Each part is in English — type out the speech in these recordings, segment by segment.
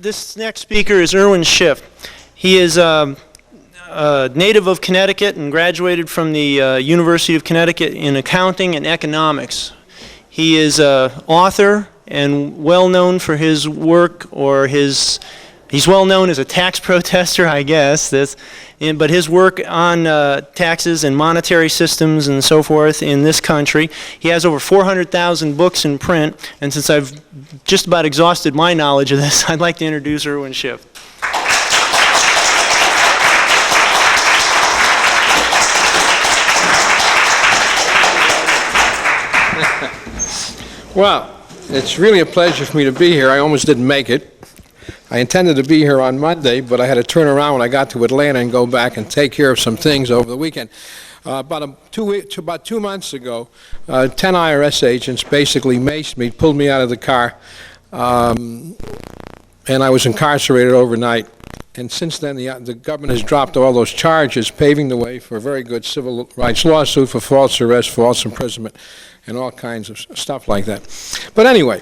This next speaker is Irwin Schiff. He is a native of Connecticut and graduated from the University of Connecticut in accounting and economics. He is an author and well known for his work, or he's well known as a tax protester, I guess. But his work on taxes and monetary systems and so forth in this country. He has over 400,000 books in print, and since I've just about exhausted my knowledge of this, I'd like to introduce Irwin Schiff. Well, it's really a pleasure for me to be here. I almost didn't make it. I intended to be here on Monday, but I had to turn around when I got to Atlanta and go back and take care of some things over the weekend. About 2 months ago, 10 IRS agents basically maced me, pulled me out of the car, and I was incarcerated overnight. And since then, the government has dropped all those charges, paving the way for a very good civil rights lawsuit for false arrest, false imprisonment, and all kinds of stuff like that. But anyway,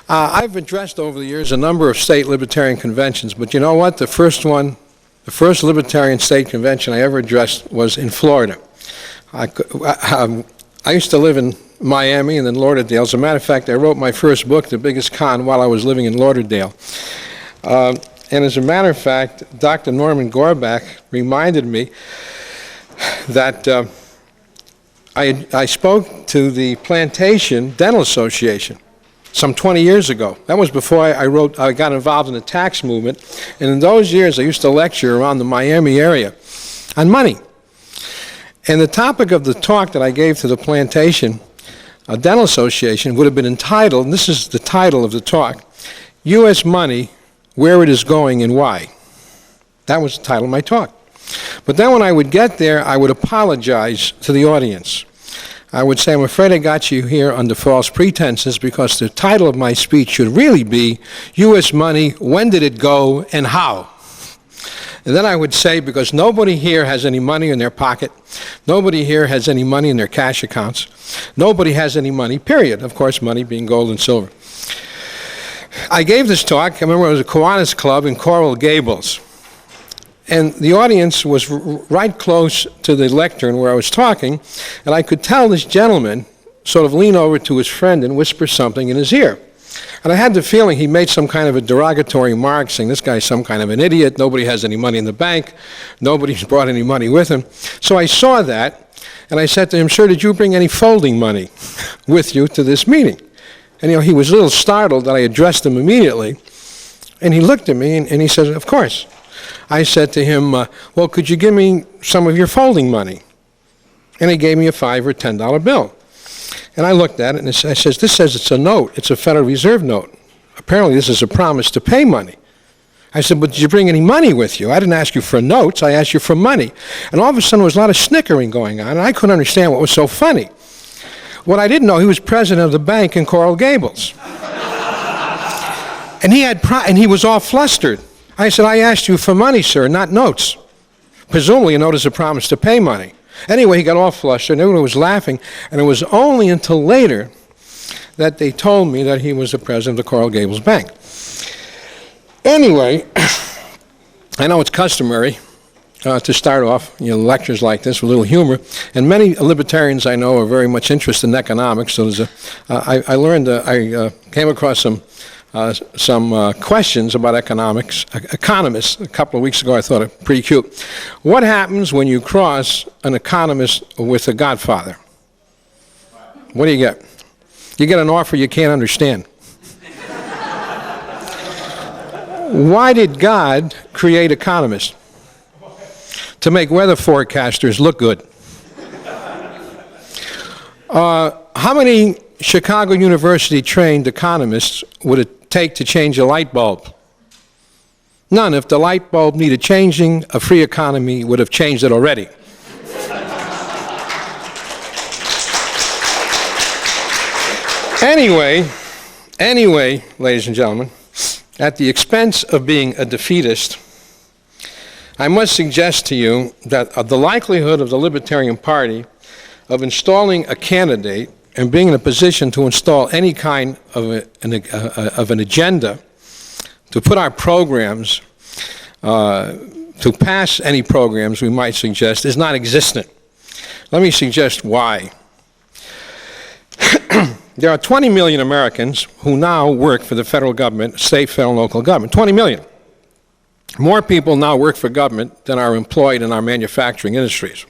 I've addressed over the years a number of state libertarian conventions, but you know what? The first libertarian state convention I ever addressed was in Florida. I used to live in Miami and then Lauderdale. As a matter of fact, I wrote my first book, The Biggest Con, while I was living in Lauderdale. And as a matter of fact, Dr. Norman Gorbach reminded me that I spoke to the Plantation Dental Association some 20 years ago. That was before I got involved in the tax movement. And in those years, I used to lecture around the Miami area on money. And the topic of the talk that I gave to the Plantation Dental Association would have been entitled, and this is the title of the talk, U.S. Money, Where It Is Going and Why. That was the title of my talk. But then when I would get there, I would apologize to the audience. I would say, I'm afraid I got you here under false pretenses, because the title of my speech should really be U.S. Money, When Did It Go and How? And then I would say, because nobody here has any money in their pocket, nobody here has any money in their cash accounts, nobody has any money, period. Of course, money being gold and silver. I gave this talk, I remember it was a Kiwanis Club in Coral Gables. And the audience was right close to the lectern where I was talking, and I could tell this gentleman sort of lean over to his friend and whisper something in his ear. And I had the feeling he made some kind of a derogatory remark, saying this guy's some kind of an idiot, nobody has any money in the bank, nobody's brought any money with him. So I saw that, and I said to him, sir, did you bring any folding money with you to this meeting? And he was a little startled that I addressed him immediately. And he looked at me and he said, of course. I said to him, well, could you give me some of your folding money? And he gave me a $5 or $10 bill. And I looked at it and I says, this says it's a note. It's a Federal Reserve note. Apparently this is a promise to pay money. I said, but did you bring any money with you? I didn't ask you for notes. I asked you for money. And all of a sudden there was a lot of snickering going on, and I couldn't understand what was so funny. What I didn't know, he was president of the bank in Coral Gables. And he was all flustered. I said, I asked you for money, sir, not notes. Presumably a note is a promise to pay money. Anyway, he got all flustered, and everyone was laughing, and it was only until later that they told me that he was the president of the Coral Gables Bank. Anyway, I know it's customary to start off lectures like this with a little humor, and many libertarians I know are very much interested in economics. So I came across some questions about economists a couple of weeks ago. I thought it pretty cute. What happens when you cross an economist with a godfather? What do you get? You get an offer you can't understand. Why did God create economists? To make weather forecasters look good. How many Chicago University trained economists would it take to change a light bulb? None. If the light bulb needed changing, a free economy would have changed it already. Anyway, ladies and gentlemen, at the expense of being a defeatist, I must suggest to you that the likelihood of the Libertarian Party of installing a candidate and being in a position to install any kind of an agenda to put our programs, to pass any programs we might suggest, is not existent. Let me suggest why. There are 20 million Americans who now work for the federal government, state, federal, and local government. 20 million. More people now work for government than are employed in our manufacturing industries.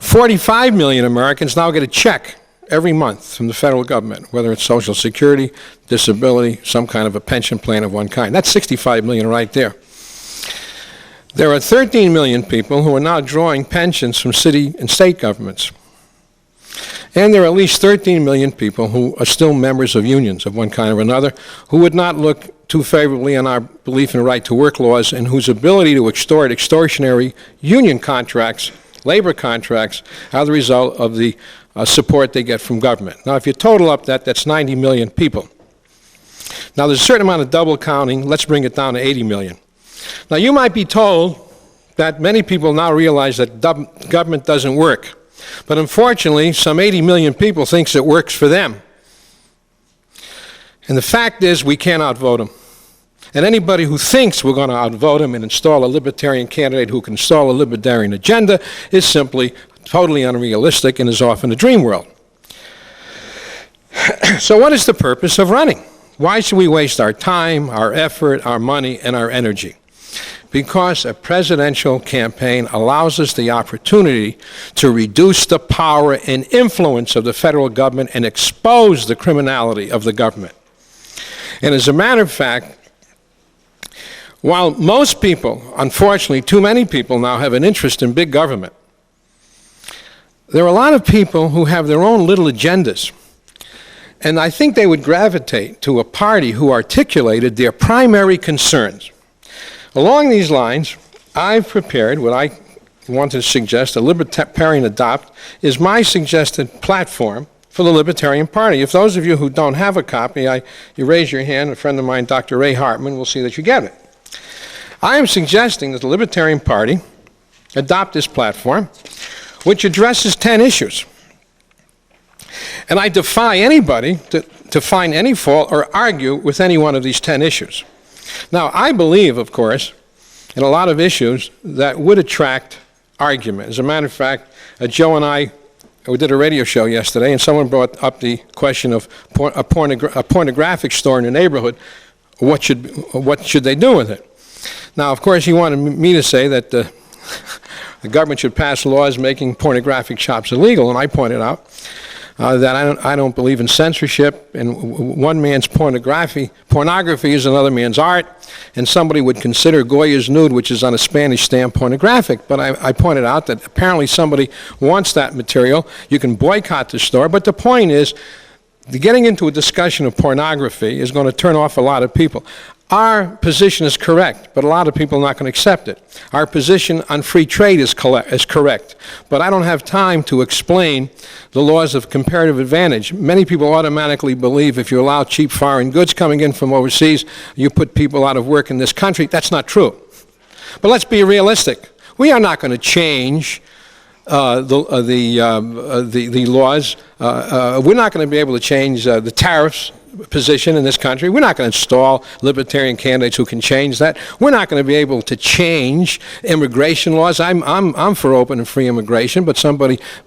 45 million Americans now get a check every month from the federal government, whether it's Social Security, disability, some kind of a pension plan of one kind. That's 65 million right there. There are 13 million people who are now drawing pensions from city and state governments. And there are at least 13 million people who are still members of unions of one kind or another, who would not look too favorably on our belief in right-to-work laws, and whose ability to extort extortionary union contracts, labor contracts, are the result of the support they get from government. Now, if you total up that's 90 million people. Now, there's a certain amount of double counting. Let's bring it down to 80 million. Now, you might be told that many people now realize that government doesn't work. But unfortunately, some 80 million people thinks it works for them. And the fact is, we can't outvote them. And anybody who thinks we're going to outvote them and install a libertarian candidate who can install a libertarian agenda is simply totally unrealistic and is off in a dream world. So what is the purpose of running? Why should we waste our time, our effort, our money, and our energy? Because a presidential campaign allows us the opportunity to reduce the power and influence of the federal government and expose the criminality of the government. And as a matter of fact, while most people, unfortunately, too many people now have an interest in big government, there are a lot of people who have their own little agendas. And I think they would gravitate to a party who articulated their primary concerns. Along these lines, I've prepared what I want to suggest a Libertarian adopt is my suggested platform for the Libertarian Party. If those of you who don't have a copy, you raise your hand, a friend of mine, Dr. Ray Hartman, will see that you get it. I am suggesting that the Libertarian Party adopt this platform, which addresses 10 issues. And I defy anybody to find any fault or argue with any one of these 10 issues. Now, I believe, of course, in a lot of issues that would attract argument. As a matter of fact, Joe and I did a radio show yesterday, and someone brought up the question of a pornographic store in the neighborhood. What should they do with it? Now, of course, he wanted me to say that the government should pass laws making pornographic shops illegal, and I pointed out that I don't believe in censorship, and one man's pornography is another man's art, and somebody would consider Goya's nude, which is on a Spanish stamp, pornographic. But I pointed out that apparently somebody wants that material. You can boycott the store, but the point is, getting into a discussion of pornography is going to turn off a lot of people. Our position is correct, but a lot of people are not going to accept it. Our position on free trade is correct, but I don't have time to explain the laws of comparative advantage. Many people automatically believe if you allow cheap foreign goods coming in from overseas, you put people out of work in this country. That's not true. But let's be realistic. We are not going to change the laws. We're not going to be able to change the tariffs position in this country. We're not going to install libertarian candidates who can change that. We're not going to be able to change immigration laws. I'm for open and free immigration, but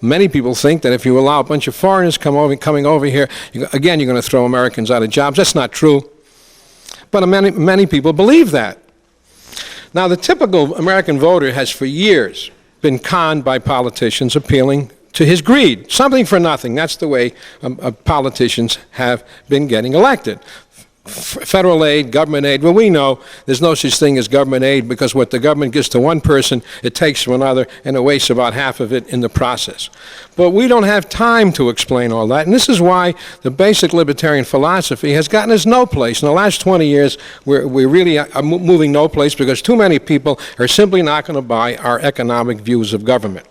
many people think that if you allow a bunch of foreigners coming over here, again, you're going to throw Americans out of jobs. That's not true. But many people believe that. Now, the typical American voter has for years been conned by politicians appealing to his greed. Something for nothing. That's the way politicians have been getting elected. Federal aid, government aid. Well, we know there's no such thing as government aid because what the government gives to one person, it takes from another, and it wastes about half of it in the process. But we don't have time to explain all that, and this is why the basic libertarian philosophy has gotten us no place. In the last 20 years, we really are moving no place because too many people are simply not going to buy our economic views of government.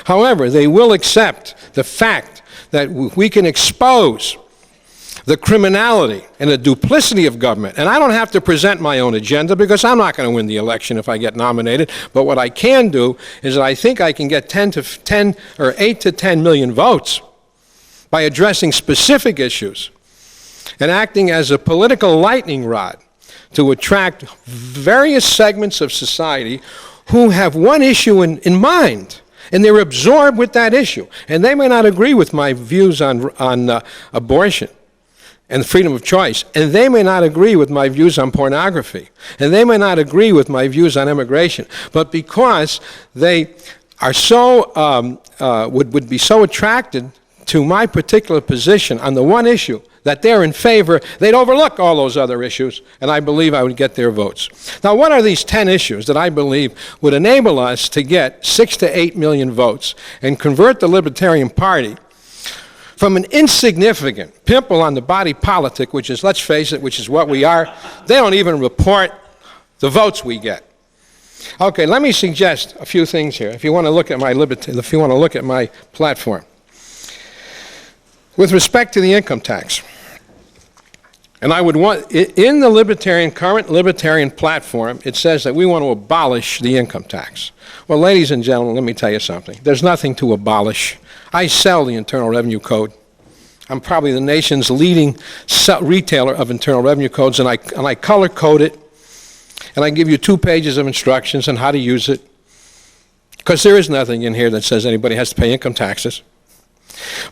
However, they will accept the fact that we can expose the criminality and the duplicity of government. And I don't have to present my own agenda because I'm not going to win the election if I get nominated. But what I can do is that I think I can get 8 to 10 million votes by addressing specific issues and acting as a political lightning rod to attract various segments of society who have one issue in mind, and they're absorbed with that issue. And they may not agree with my views on abortion and freedom of choice, and they may not agree with my views on pornography, and they may not agree with my views on immigration, but because they are so, would be so attracted to my particular position on the one issue that they're in favor, they'd overlook all those other issues, and I believe I would get their votes. Now, what are these 10 issues that I believe would enable us to get 6 to 8 million votes and convert the Libertarian Party from an insignificant pimple on the body politic, which is, let's face it, which is what we are? They don't even report the votes we get. Okay, let me suggest a few things here, if you want to look at my platform. With respect to the income tax, and I would want, in the current libertarian platform, it says that we want to abolish the income tax. Well, ladies and gentlemen, let me tell you something. There's nothing to abolish. I sell the Internal Revenue Code. I'm probably the nation's leading retailer of Internal Revenue Codes, and I color code it, and I give you 2 pages of instructions on how to use it, because there is nothing in here that says anybody has to pay income taxes.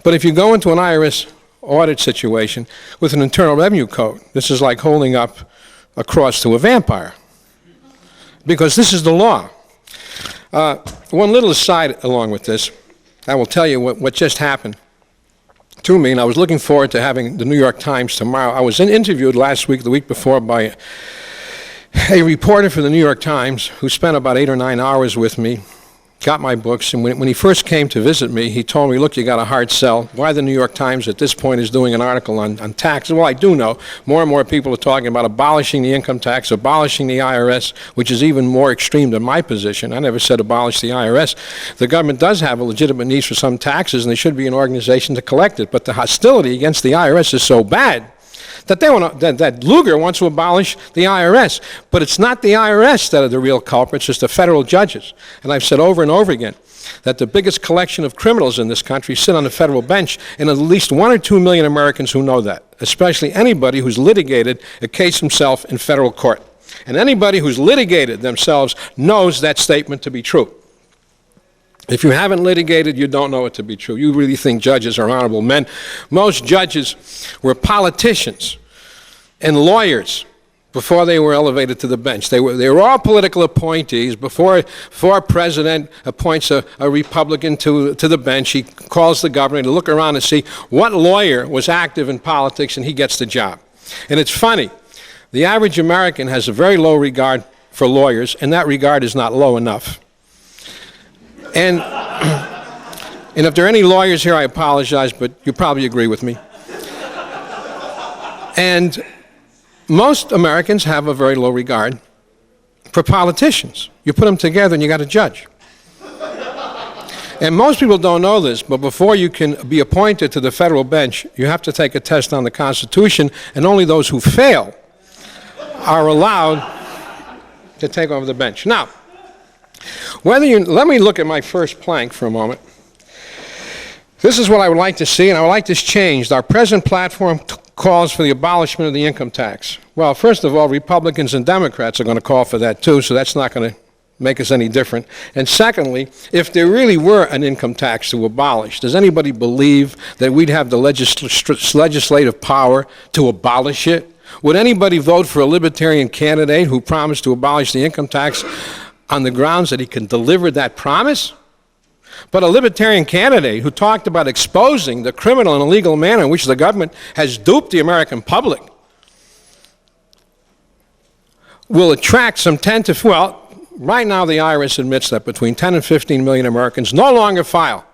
But if you go into an IRS audit situation with an Internal Revenue Code, this is like holding up a cross to a vampire, because this is the law. One little aside along with this, I will tell you what just happened to me, and I was looking forward to having the New York Times tomorrow. I was interviewed last week, the week before, by a reporter for the New York Times who spent about 8 or 9 hours with me, got my books, and when he first came to visit me, he told me, look, you got a hard sell. Why the New York Times at this point is doing an article on taxes? Well, I do know more and more people are talking about abolishing the income tax, abolishing the IRS, which is even more extreme than my position. I never said abolish the IRS. The government does have a legitimate need for some taxes, and there should be an organization to collect it. But the hostility against the IRS is so bad that that Lugar wants to abolish the IRS. But it's not the IRS that are the real culprits, it's the federal judges. And I've said over and over again that the biggest collection of criminals in this country sit on the federal bench, and at least 1 or 2 million Americans who know that, especially anybody who's litigated a case himself in federal court. And anybody who's litigated themselves knows that statement to be true. If you haven't litigated, you don't know it to be true. You really think judges are honorable men. Most judges were politicians and lawyers before they were elevated to the bench. They were all political appointees. Before a president appoints a Republican to the bench, he calls the governor to look around and see what lawyer was active in politics, and he gets the job. And it's funny. The average American has a very low regard for lawyers, and that regard is not low enough. And if there are any lawyers here, I apologize, but you probably agree with me. And most Americans have a very low regard for politicians. You put them together and you got a judge. And most people don't know this, but before you can be appointed to the federal bench, you have to take a test on the Constitution, and only those who fail are allowed to take over the bench. Now, let me look at my first plank for a moment. This is what I would like to see, and I would like this changed. Our present platform calls for the abolishment of the income tax. Well, first of all, Republicans and Democrats are going to call for that too, so that's not going to make us any different. And secondly, if there really were an income tax to abolish, does anybody believe that we'd have the legislative power to abolish it? Would anybody vote for a Libertarian candidate who promised to abolish the income tax on the grounds that he can deliver that promise? But a Libertarian candidate who talked about exposing the criminal and illegal manner in which the government has duped the American public will attract some 10 to, well, right now the IRS admits that between 10 and 15 million Americans no longer file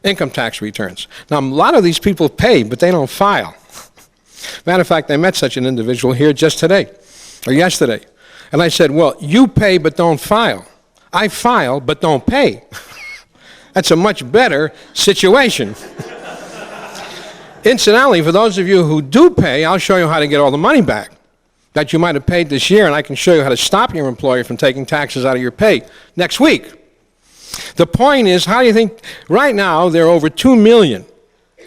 income tax returns. Now, a lot of these people pay, but they don't file. Matter of fact, I met such an individual here just today, or yesterday. And I said, well, you pay but don't file. I file but don't pay. That's a much better situation. Incidentally, for those of you who do pay, I'll show you how to get all the money back that you might have paid this year, and I can show you how to stop your employer from taking taxes out of your pay next week. The point is, how do you think, right now there are over 2 million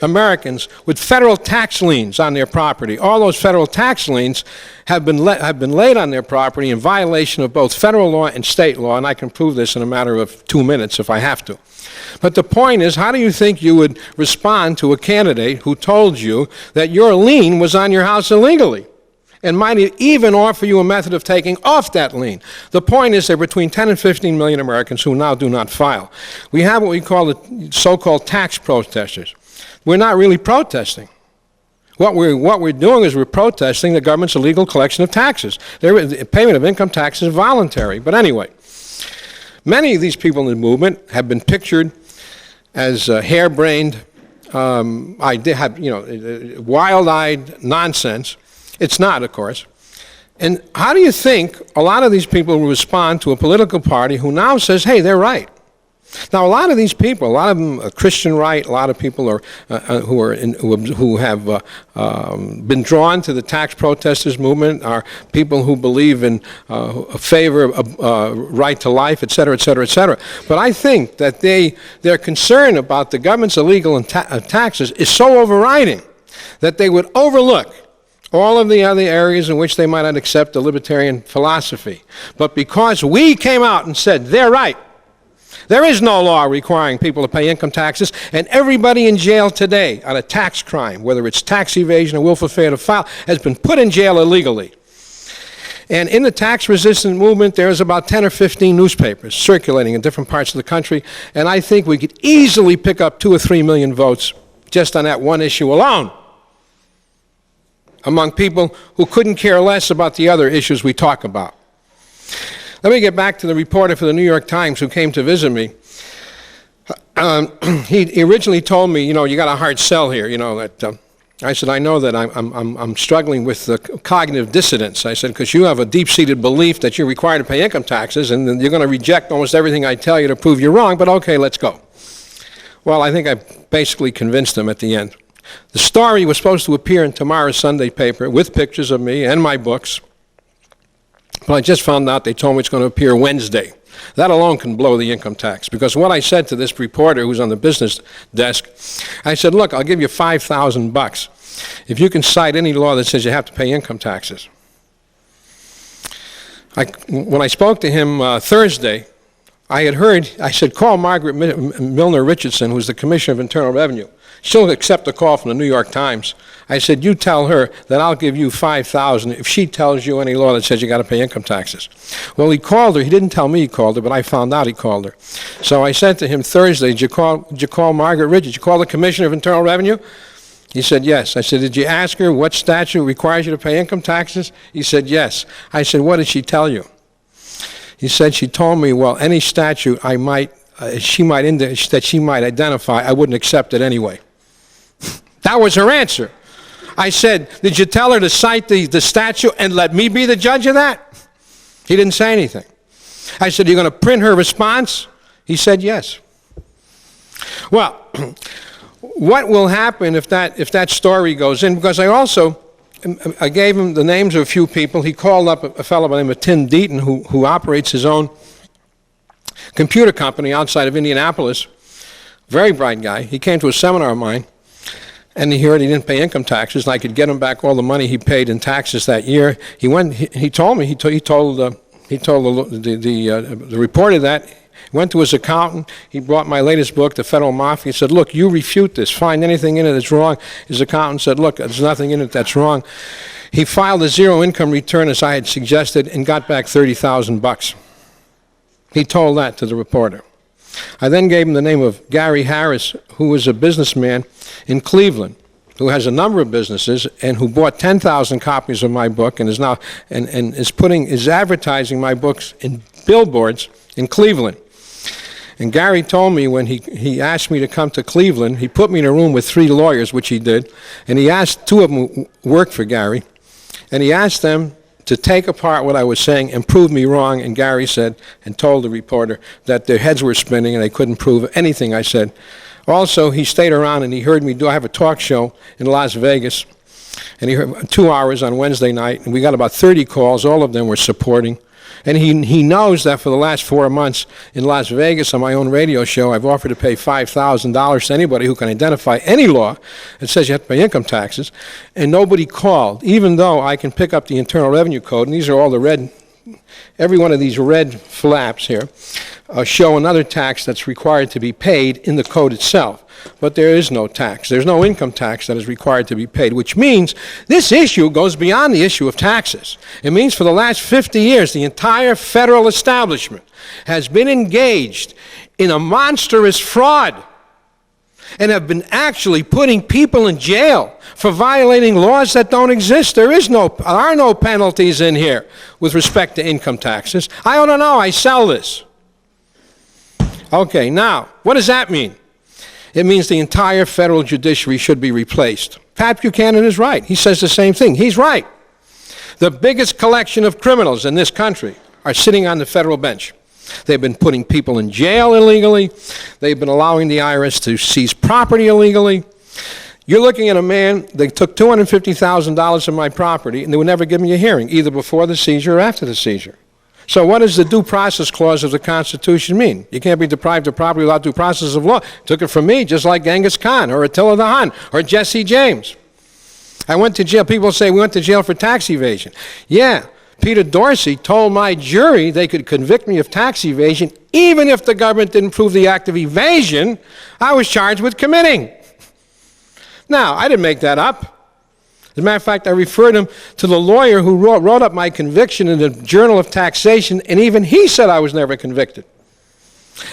Americans with federal tax liens on their property. All those federal tax liens have been laid on their property in violation of both federal law and state law, and I can prove this in a matter of 2 minutes if I have to. But the point is, how do you think you would respond to a candidate who told you that your lien was on your house illegally and might even offer you a method of taking off that lien? The point is there are between 10 and 15 million Americans who now do not file. We have what we call the so-called tax protesters. We're not really protesting. What we're doing is we're protesting the government's illegal collection of taxes. The payment of income tax is voluntary. But anyway, many of these people in the movement have been pictured as harebrained, wild-eyed nonsense. It's not, of course. And how do you think a lot of these people will respond to a political party who now says, hey, they're right? Now, a lot of these people, a lot of them are Christian right, a lot of people are who have been drawn to the tax protesters movement are people who believe in favor of right to life, et cetera, et cetera, et cetera. But I think that their concern about the government's illegal taxes is so overriding that they would overlook all of the other areas in which they might not accept the libertarian philosophy. But because we came out and said, they're right, there is no law requiring people to pay income taxes, and everybody in jail today on a tax crime, whether it's tax evasion or willful failure to file, has been put in jail illegally. And in the tax-resistant movement, there's about 10 or 15 newspapers circulating in different parts of the country, and I think we could easily pick up 2 or 3 million votes just on that one issue alone among people who couldn't care less about the other issues we talk about. Let me get back to the reporter for the New York Times who came to visit me. He originally told me, you know, you got a hard sell here, you know, that I said, I know that I'm struggling with the cognitive dissonance. I said, because you have a deep-seated belief that you're required to pay income taxes, and then you're going to reject almost everything I tell you to prove you're wrong, but okay, let's go. Well, I think I basically convinced him at the end. The story was supposed to appear in tomorrow's Sunday paper with pictures of me and my books. But I just found out they told me it's going to appear Wednesday. That alone can blow the income tax. Because what I said to this reporter who's on the business desk, I said, look, I'll give you $5,000 if you can cite any law that says you have to pay income taxes. When I spoke to him Thursday, I said, call Margaret Milner Richardson, who's the Commissioner of Internal Revenue. She'll accept a call from the New York Times. I said, you tell her that I'll give you $5,000 if she tells you any law that says you got to pay income taxes. Well, he called her. He didn't tell me he called her, but I found out he called her. So I said to him Thursday, did you call Margaret Richards? Did you call the Commissioner of Internal Revenue? He said, yes. I said, did you ask her what statute requires you to pay income taxes? He said, yes. I said, what did she tell you? He said, she told me, well, any statute she might identify, I wouldn't accept it anyway. That was her answer. I said, did you tell her to cite the statute and let me be the judge of that? He didn't say anything. I said, are you going to print her response? He said, yes. Well, what will happen if that story goes in? Because I gave him the names of a few people. He called up a fellow by the name of Tim Deaton, who operates his own computer company outside of Indianapolis. Very bright guy. He came to a seminar of mine, and he heard he didn't pay income taxes, and I could get him back all the money he paid in taxes that year. He told the reporter that. He went to his accountant. He brought my latest book, The Federal Mafia. He said, look, you refute this. Find anything in it that's wrong. His accountant said, look, there's nothing in it that's wrong. He filed a zero income return as I had suggested and got back $30,000. He told that to the reporter. I then gave him the name of Gary Harris, who was a businessman in Cleveland, who has a number of businesses and who bought 10,000 copies of my book and is now is advertising my books in billboards in Cleveland. And Gary told me when he asked me to come to Cleveland, he put me in a room with 3 lawyers, which he did, and he asked 2 of them who worked for Gary, and he asked them to take apart what I was saying and prove me wrong, and Gary said and told the reporter that their heads were spinning and they couldn't prove anything I said. Also, he stayed around and he heard me I have a talk show in Las Vegas, and he heard 2 hours on Wednesday night, and we got about 30 calls. All of them were supporting. And he knows that for the last 4 months in Las Vegas on my own radio show, I've offered to pay $5,000 to anybody who can identify any law that says you have to pay income taxes, and nobody called, even though I can pick up the Internal Revenue Code, and these are all the red, every one of these red flaps here, show another tax that's required to be paid in the code itself. But there is no tax. There's no income tax that is required to be paid, which means this issue goes beyond the issue of taxes. It means for the last 50 years, the entire federal establishment has been engaged in a monstrous fraud and have been actually putting people in jail for violating laws that don't exist. There are no penalties in here with respect to income taxes. I don't know. I sell this. Okay, now, what does that mean? It means the entire federal judiciary should be replaced. Pat Buchanan is right. He says the same thing. He's right. The biggest collection of criminals in this country are sitting on the federal bench. They've been putting people in jail illegally. They've been allowing the IRS to seize property illegally. You're looking at a man, they took $250,000 of my property, and they would never give me a hearing, either before the seizure or after the seizure. So what does the due process clause of the Constitution mean? You can't be deprived of property without due process of law. Took it from me, just like Genghis Khan, or Attila the Hun, or Jesse James. I went to jail. People say we went to jail for tax evasion. Yeah, Peter Dorsey told my jury they could convict me of tax evasion even if the government didn't prove the act of evasion I was charged with committing. Now, I didn't make that up. As a matter of fact, I referred him to the lawyer who wrote up my conviction in the Journal of Taxation, and even he said I was never convicted.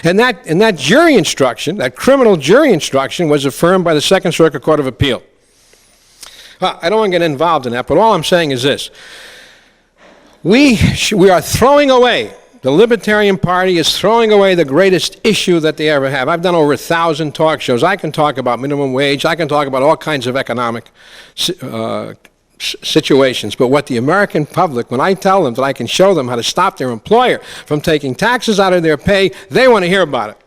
And that jury instruction, that criminal jury instruction, was affirmed by the Second Circuit Court of Appeal. I don't want to get involved in that, but all I'm saying is this. We are throwing away, the Libertarian Party is throwing away the greatest issue that they ever have. I've done over 1,000 talk shows. I can talk about minimum wage. I can talk about all kinds of economic situations. But what the American public, when I tell them that I can show them how to stop their employer from taking taxes out of their pay, they want to hear about it.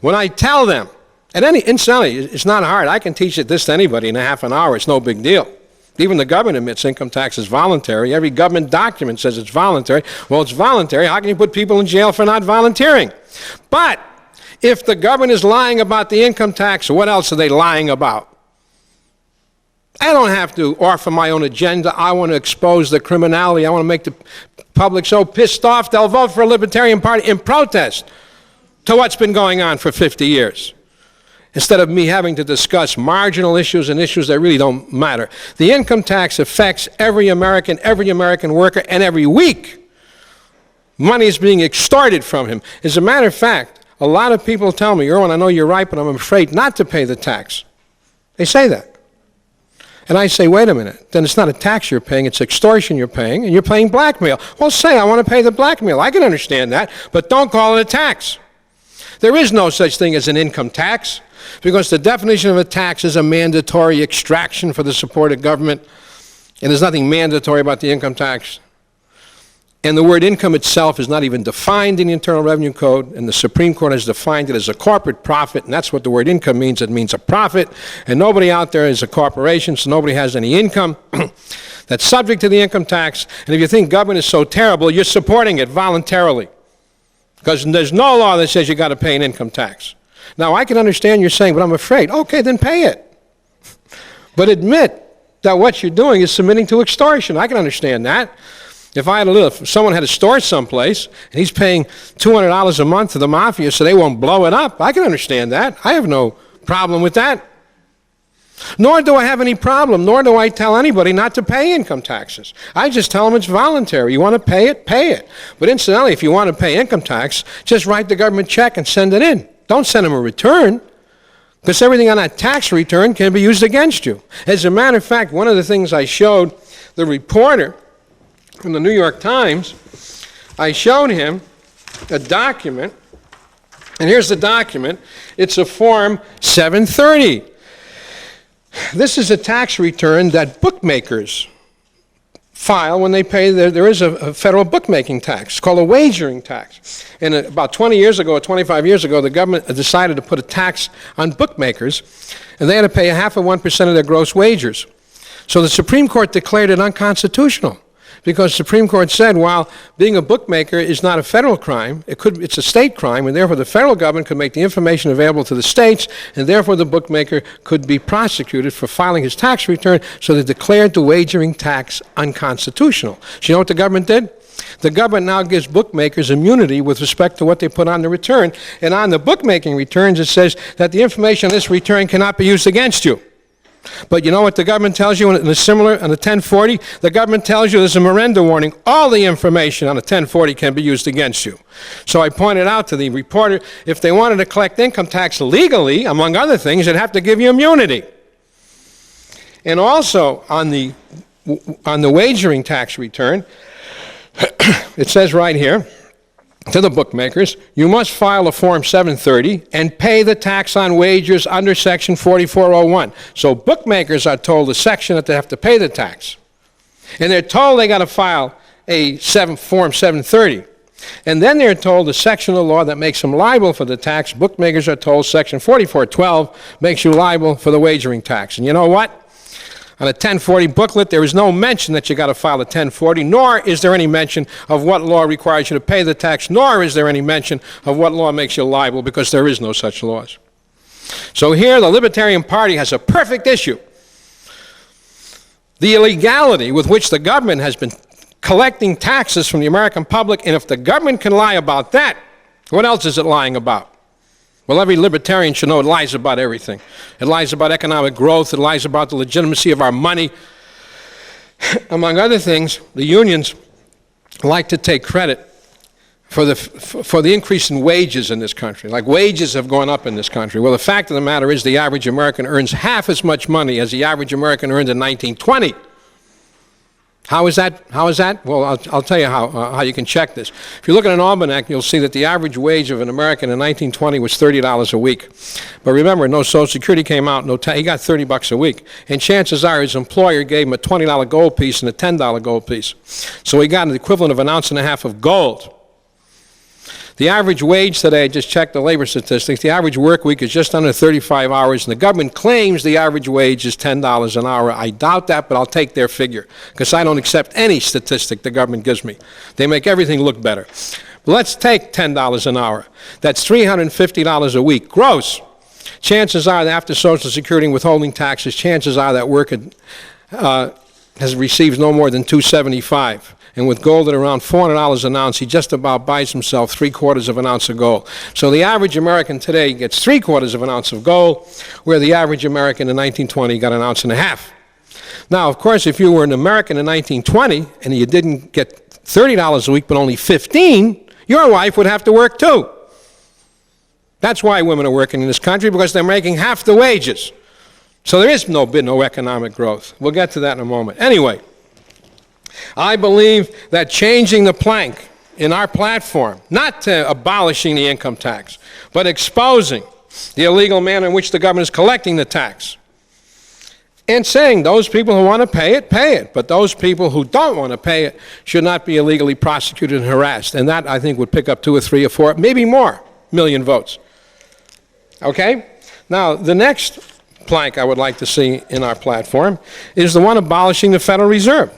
When I tell them, and incidentally, it's not hard. I can teach this to anybody in a half an hour. It's no big deal. Even the government admits income tax is voluntary. Every government document says it's voluntary. Well, it's voluntary. How can you put people in jail for not volunteering? But if the government is lying about the income tax, what else are they lying about? I don't have to offer my own agenda. I want to expose the criminality. I want to make the public so pissed off they'll vote for a Libertarian Party in protest to what's been going on for 50 years. Instead of me having to discuss marginal issues and issues that really don't matter. The income tax affects every American worker, and every week, money is being extorted from him. As a matter of fact, a lot of people tell me, Irwin, I know you're right, but I'm afraid not to pay the tax. They say that. And I say, wait a minute, then it's not a tax you're paying, it's extortion you're paying, and you're paying blackmail. Well, say I want to pay the blackmail. I can understand that, but don't call it a tax. There is no such thing as an income tax, because the definition of a tax is a mandatory extraction for the support of government, and there's nothing mandatory about the income tax. And the word income itself is not even defined in the Internal Revenue Code, and the Supreme Court has defined it as a corporate profit, and that's what the word income means. It means a profit, and nobody out there is a corporation, so nobody has any income that's subject to the income tax. And if you think government is so terrible, you're supporting it voluntarily, because there's no law that says you got to pay an income tax. Now, I can understand you're saying, but I'm afraid. Okay, then pay it. But admit that what you're doing is submitting to extortion. I can understand that. If someone had a store someplace, and he's paying $200 a month to the mafia so they won't blow it up, I can understand that. I have no problem with that. Nor do I have any problem, nor do I tell anybody not to pay income taxes. I just tell them it's voluntary. You want to pay it, pay it. But incidentally, if you want to pay income tax, just write the government check and send it in. Don't send them a return, because everything on that tax return can be used against you. As a matter of fact, one of the things I showed the reporter from the New York Times, I showed him a document, and here's the document. It's a Form 730. This is a tax return that bookmakers file when they pay. There is a federal bookmaking tax. It's called a wagering tax. And about 20 years ago or 25 years ago, the government decided to put a tax on bookmakers, and they had to pay 0.5% of their gross wagers. So the Supreme Court declared it unconstitutional, because the Supreme Court said while being a bookmaker is not a federal crime, it's a state crime, and therefore the federal government could make the information available to the states, and therefore the bookmaker could be prosecuted for filing his tax return, so they declared the wagering tax unconstitutional. So you know what the government did? The government now gives bookmakers immunity with respect to what they put on the return, and on the bookmaking returns it says that the information on this return cannot be used against you. But you know what the government tells you on a 1040? The government tells you there's a Miranda warning. All the information on a 1040 can be used against you. So I pointed out to the reporter, if they wanted to collect income tax legally, among other things, they'd have to give you immunity. And also on the wagering tax return, it says right here, to the bookmakers, you must file a Form 730 and pay the tax on wagers under Section 4401. So bookmakers are told a section that they have to pay the tax. And they're told they got to file a Form 730. And then they're told the section of the law that makes them liable for the tax, bookmakers are told Section 4412 makes you liable for the wagering tax. And you know what? On a 1040 booklet, there is no mention that you got to file a 1040, nor is there any mention of what law requires you to pay the tax, nor is there any mention of what law makes you liable, because there is no such laws. So here the Libertarian Party has a perfect issue. The illegality with which the government has been collecting taxes from the American public, and if the government can lie about that, what else is it lying about? Well, every libertarian should know it lies about everything. It lies about economic growth. It lies about the legitimacy of our money. Among other things, the unions like to take credit for the increase in wages in this country. Like, wages have gone up in this country. Well, the fact of the matter is the average American earns half as much money as the average American earned in 1920. How is that? Well, I'll tell you how you can check this. If you look at an almanac, you'll see that the average wage of an American in 1920 was $30 a week. But remember, no Social Security came out, he got $30 a week. And chances are his employer gave him a $20 gold piece and a $10 gold piece. So he got an equivalent of 1.5 ounces of gold. The average wage today, I just checked the labor statistics, the average work week is just under 35 hours, and the government claims the average wage is $10 an hour. I doubt that, but I'll take their figure, because I don't accept any statistic the government gives me. They make everything look better. But let's take $10 an hour. That's $350 a week, gross. Chances are that after Social Security and withholding taxes, chances are that worker has received no more than $275. And with gold at around $400 an ounce, he just about buys himself 3/4 of an ounce of gold. So the average American today gets 3/4 of an ounce of gold, where the average American in 1920 got 1.5 ounces. Now, of course, if you were an American in 1920 and you didn't get $30 a week but only $15, your wife would have to work too. That's why women are working in this country, because they're making half the wages. So there is no economic growth. We'll get to that in a moment. Anyway, I believe that changing the plank in our platform, not to abolishing the income tax, but exposing the illegal manner in which the government is collecting the tax, and saying those people who want to pay it, but those people who don't want to pay it should not be illegally prosecuted and harassed. And that, I think, would pick up 2 or 3 or 4, maybe more million votes. Okay? Now, the next plank I would like to see in our platform is the one abolishing the Federal Reserve.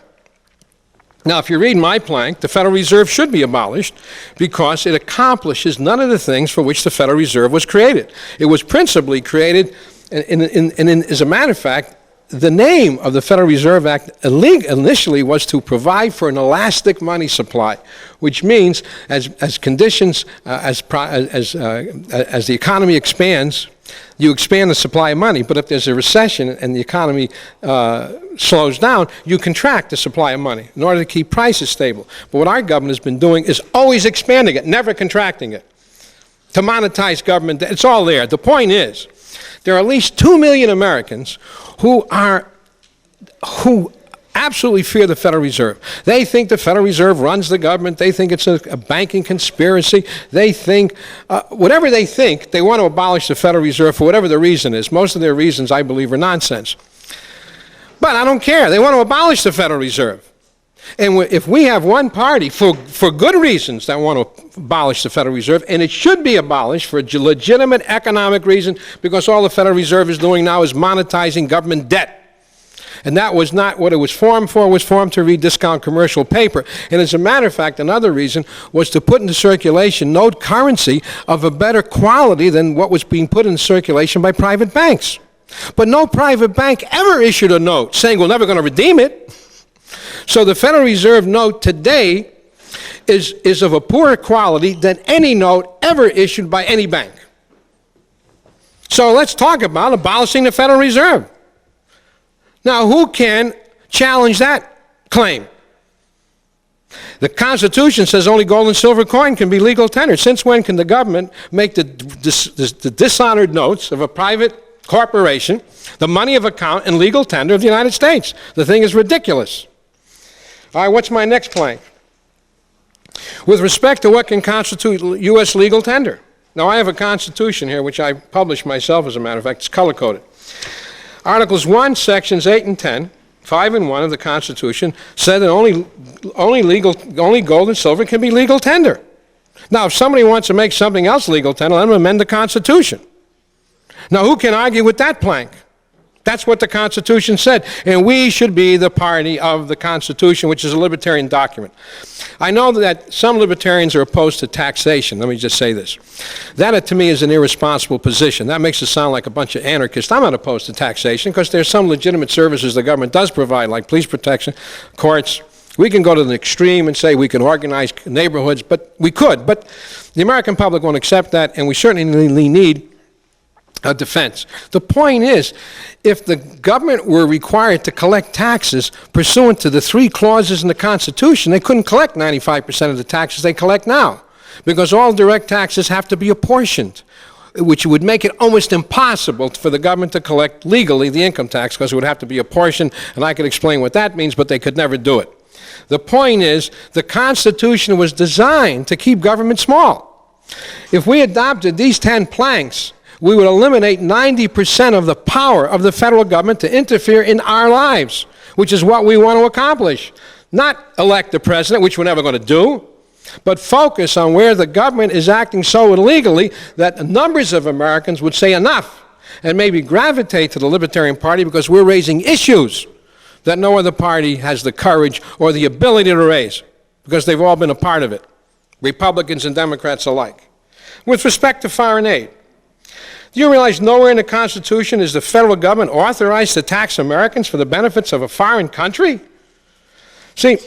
Now, if you read my plank, the Federal Reserve should be abolished because it accomplishes none of the things for which the Federal Reserve was created. It was principally created, and as a matter of fact, the name of the Federal Reserve Act initially was to provide for an elastic money supply, which means as conditions, as the economy expands, you expand the supply of money. But if there's a recession and the economy slows down, you contract the supply of money in order to keep prices stable. But what our government has been doing is always expanding it, never contracting it. To monetize government, it's all there. The point is, there are at least 2 million Americans who absolutely fear the Federal Reserve. They think the Federal Reserve runs the government. They think it's a banking conspiracy. They think, whatever they think, they want to abolish the Federal Reserve for whatever the reason is. Most of their reasons, I believe, are nonsense. But I don't care. They want to abolish the Federal Reserve. And if we have one party, for good reasons, that want to abolish the Federal Reserve, and it should be abolished for a legitimate economic reason, because all the Federal Reserve is doing now is monetizing government debt. And that was not what it was formed for. It was formed to rediscount commercial paper. And as a matter of fact, another reason was to put into circulation note currency of a better quality than what was being put into circulation by private banks. But no private bank ever issued a note saying we're never going to redeem it. So the Federal Reserve note today is of a poorer quality than any note ever issued by any bank. So let's talk about abolishing the Federal Reserve. Now, who can challenge that claim? The Constitution says only gold and silver coin can be legal tender. Since when can the government make the dishonored notes of a private corporation the money of account and legal tender of the United States? The thing is ridiculous. All right, what's my next claim? With respect to what can constitute U.S. legal tender. Now, I have a Constitution here, which I published myself, as a matter of fact. It's color-coded. Articles 1, Sections 8 and 10, 5 and 1 of the Constitution, said that only gold and silver can be legal tender. Now, if somebody wants to make something else legal tender, let them amend the Constitution. Now, who can argue with that plank? That's what the Constitution said. And we should be the party of the Constitution, which is a libertarian document. I know that some libertarians are opposed to taxation. Let me just say this. That, to me, is an irresponsible position. That makes it sound like a bunch of anarchists. I'm not opposed to taxation because there's some legitimate services the government does provide, like police protection, courts. We can go to the extreme and say we can organize neighborhoods, but we could. But the American public won't accept that, and we certainly need a defense. The point is, if the government were required to collect taxes pursuant to the 3 clauses in the Constitution, they couldn't collect 95% of the taxes they collect now, because all direct taxes have to be apportioned, which would make it almost impossible for the government to collect legally the income tax, because it would have to be apportioned, and I could explain what that means, but they could never do it. The point is, the Constitution was designed to keep government small. If we adopted these 10 planks, we would eliminate 90% of the power of the federal government to interfere in our lives, which is what we want to accomplish. Not elect the president, which we're never going to do, but focus on where the government is acting so illegally that numbers of Americans would say enough and maybe gravitate to the Libertarian Party because we're raising issues that no other party has the courage or the ability to raise, because they've all been a part of it, Republicans and Democrats alike. With respect to foreign aid, do you realize nowhere in the Constitution is the federal government authorized to tax Americans for the benefits of a foreign country? See,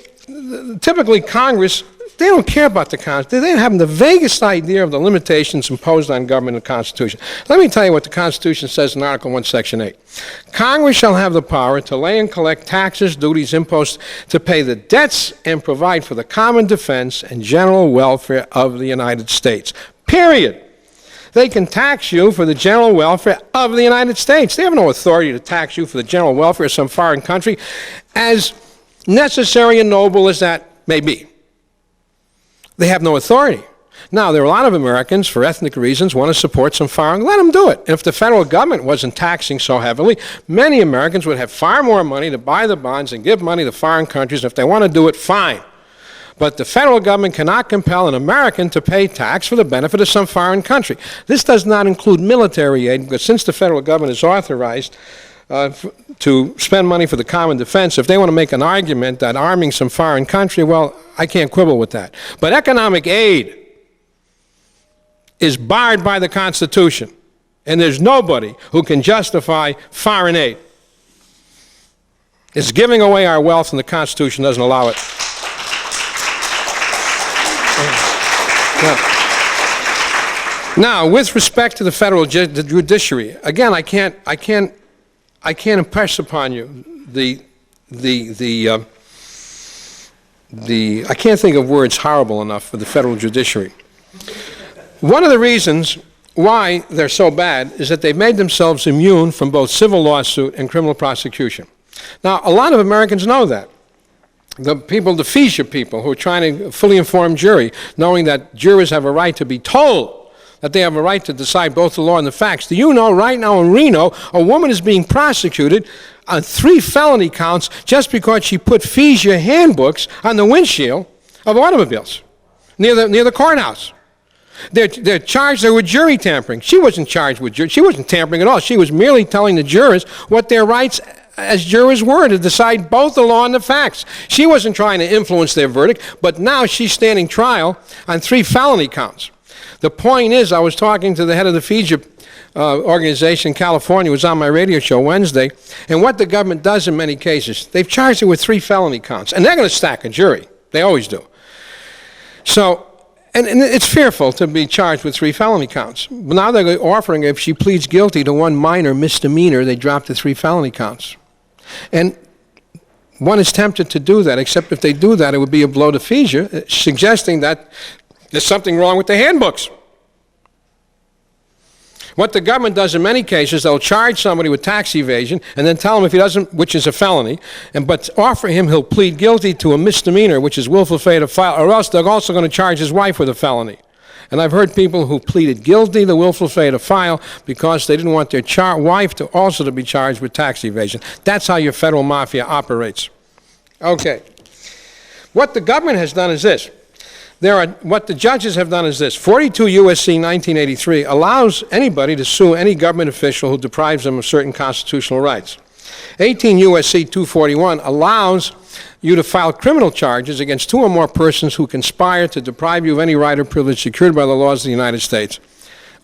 typically Congress, they don't care about the Constitution. They don't have the vaguest idea of the limitations imposed on government in the Constitution. Let me tell you what the Constitution says in Article 1, Section 8. Congress shall have the power to lay and collect taxes, duties, imposts, to pay the debts and provide for the common defense and general welfare of the United States. Period. They can tax you for the general welfare of the United States. They have no authority to tax you for the general welfare of some foreign country, as necessary and noble as that may be. They have no authority. Now, there are a lot of Americans, for ethnic reasons, want to support some foreign. Let them do it. And if the federal government wasn't taxing so heavily, many Americans would have far more money to buy the bonds and give money to foreign countries. And if they want to do it, fine. But the federal government cannot compel an American to pay tax for the benefit of some foreign country. This does not include military aid, because since the federal government is authorized to spend money for the common defense, if they want to make an argument that arming some foreign country, well, I can't quibble with that. But economic aid is barred by the Constitution, and there's nobody who can justify foreign aid. It's giving away our wealth, and the Constitution doesn't allow it. Now, with respect to the federal judiciary, again, I can't impress upon you I can't think of words horrible enough for the federal judiciary. One of the reasons why they're so bad is that they've made themselves immune from both civil lawsuit and criminal prosecution. Now, a lot of Americans know that. The FISA people who are trying to fully inform jury, knowing that jurors have a right to be told that they have a right to decide both the law and the facts. Do you know right now in Reno, a woman is being prosecuted on 3 felony counts just because she put FISA handbooks on the windshield of automobiles near the courthouse. They're charged with jury tampering. She wasn't charged with jury. She wasn't tampering at all. She was merely telling the jurors what their rights as jurors were, to decide both the law and the facts. She wasn't trying to influence their verdict, but now she's standing trial on 3 felony counts. The point is, I was talking to the head of the FIJA organization in California, who was on my radio show Wednesday, and what the government does in many cases, they've charged her with 3 felony counts, and they're going to stack a jury. They always do. So, and it's fearful to be charged with 3 felony counts. But now they're offering, if she pleads guilty to 1 minor misdemeanor, they drop the 3 felony counts. And one is tempted to do that, except if they do that, it would be a blow to FIJA, suggesting that there's something wrong with the handbooks. What the government does in many cases, they'll charge somebody with tax evasion and then tell him if he doesn't, which is a felony, but offer him he'll plead guilty to a misdemeanor, which is willful failure to file, or else they're also going to charge his wife with a felony. And I've heard people who pleaded guilty to willful failure to file because they didn't want their wife to also be charged with tax evasion. That's how your federal mafia operates. Okay. What the government has done is this. What the judges have done is this. 42 U.S.C. 1983 allows anybody to sue any government official who deprives them of certain constitutional rights. 18 U.S.C. 241 allows you to file criminal charges against 2 or more persons who conspire to deprive you of any right or privilege secured by the laws of the United States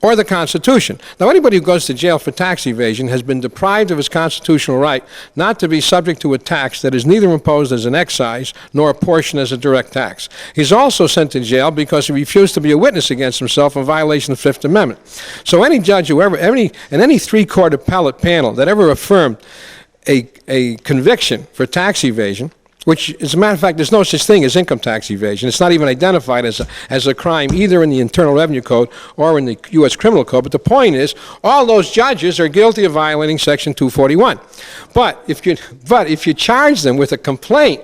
or the Constitution. Now, anybody who goes to jail for tax evasion has been deprived of his constitutional right not to be subject to a tax that is neither imposed as an excise nor apportioned as a direct tax. He's also sent to jail because he refused to be a witness against himself in violation of the Fifth Amendment. So any judge who ever, in any 3-court appellate panel that ever affirmed a conviction for tax evasion, which, as a matter of fact, there's no such thing as income tax evasion. It's not even identified as a crime either in the Internal Revenue Code or in the U.S. Criminal Code. But the point is, all those judges are guilty of violating Section 241. But if you charge them with a complaint,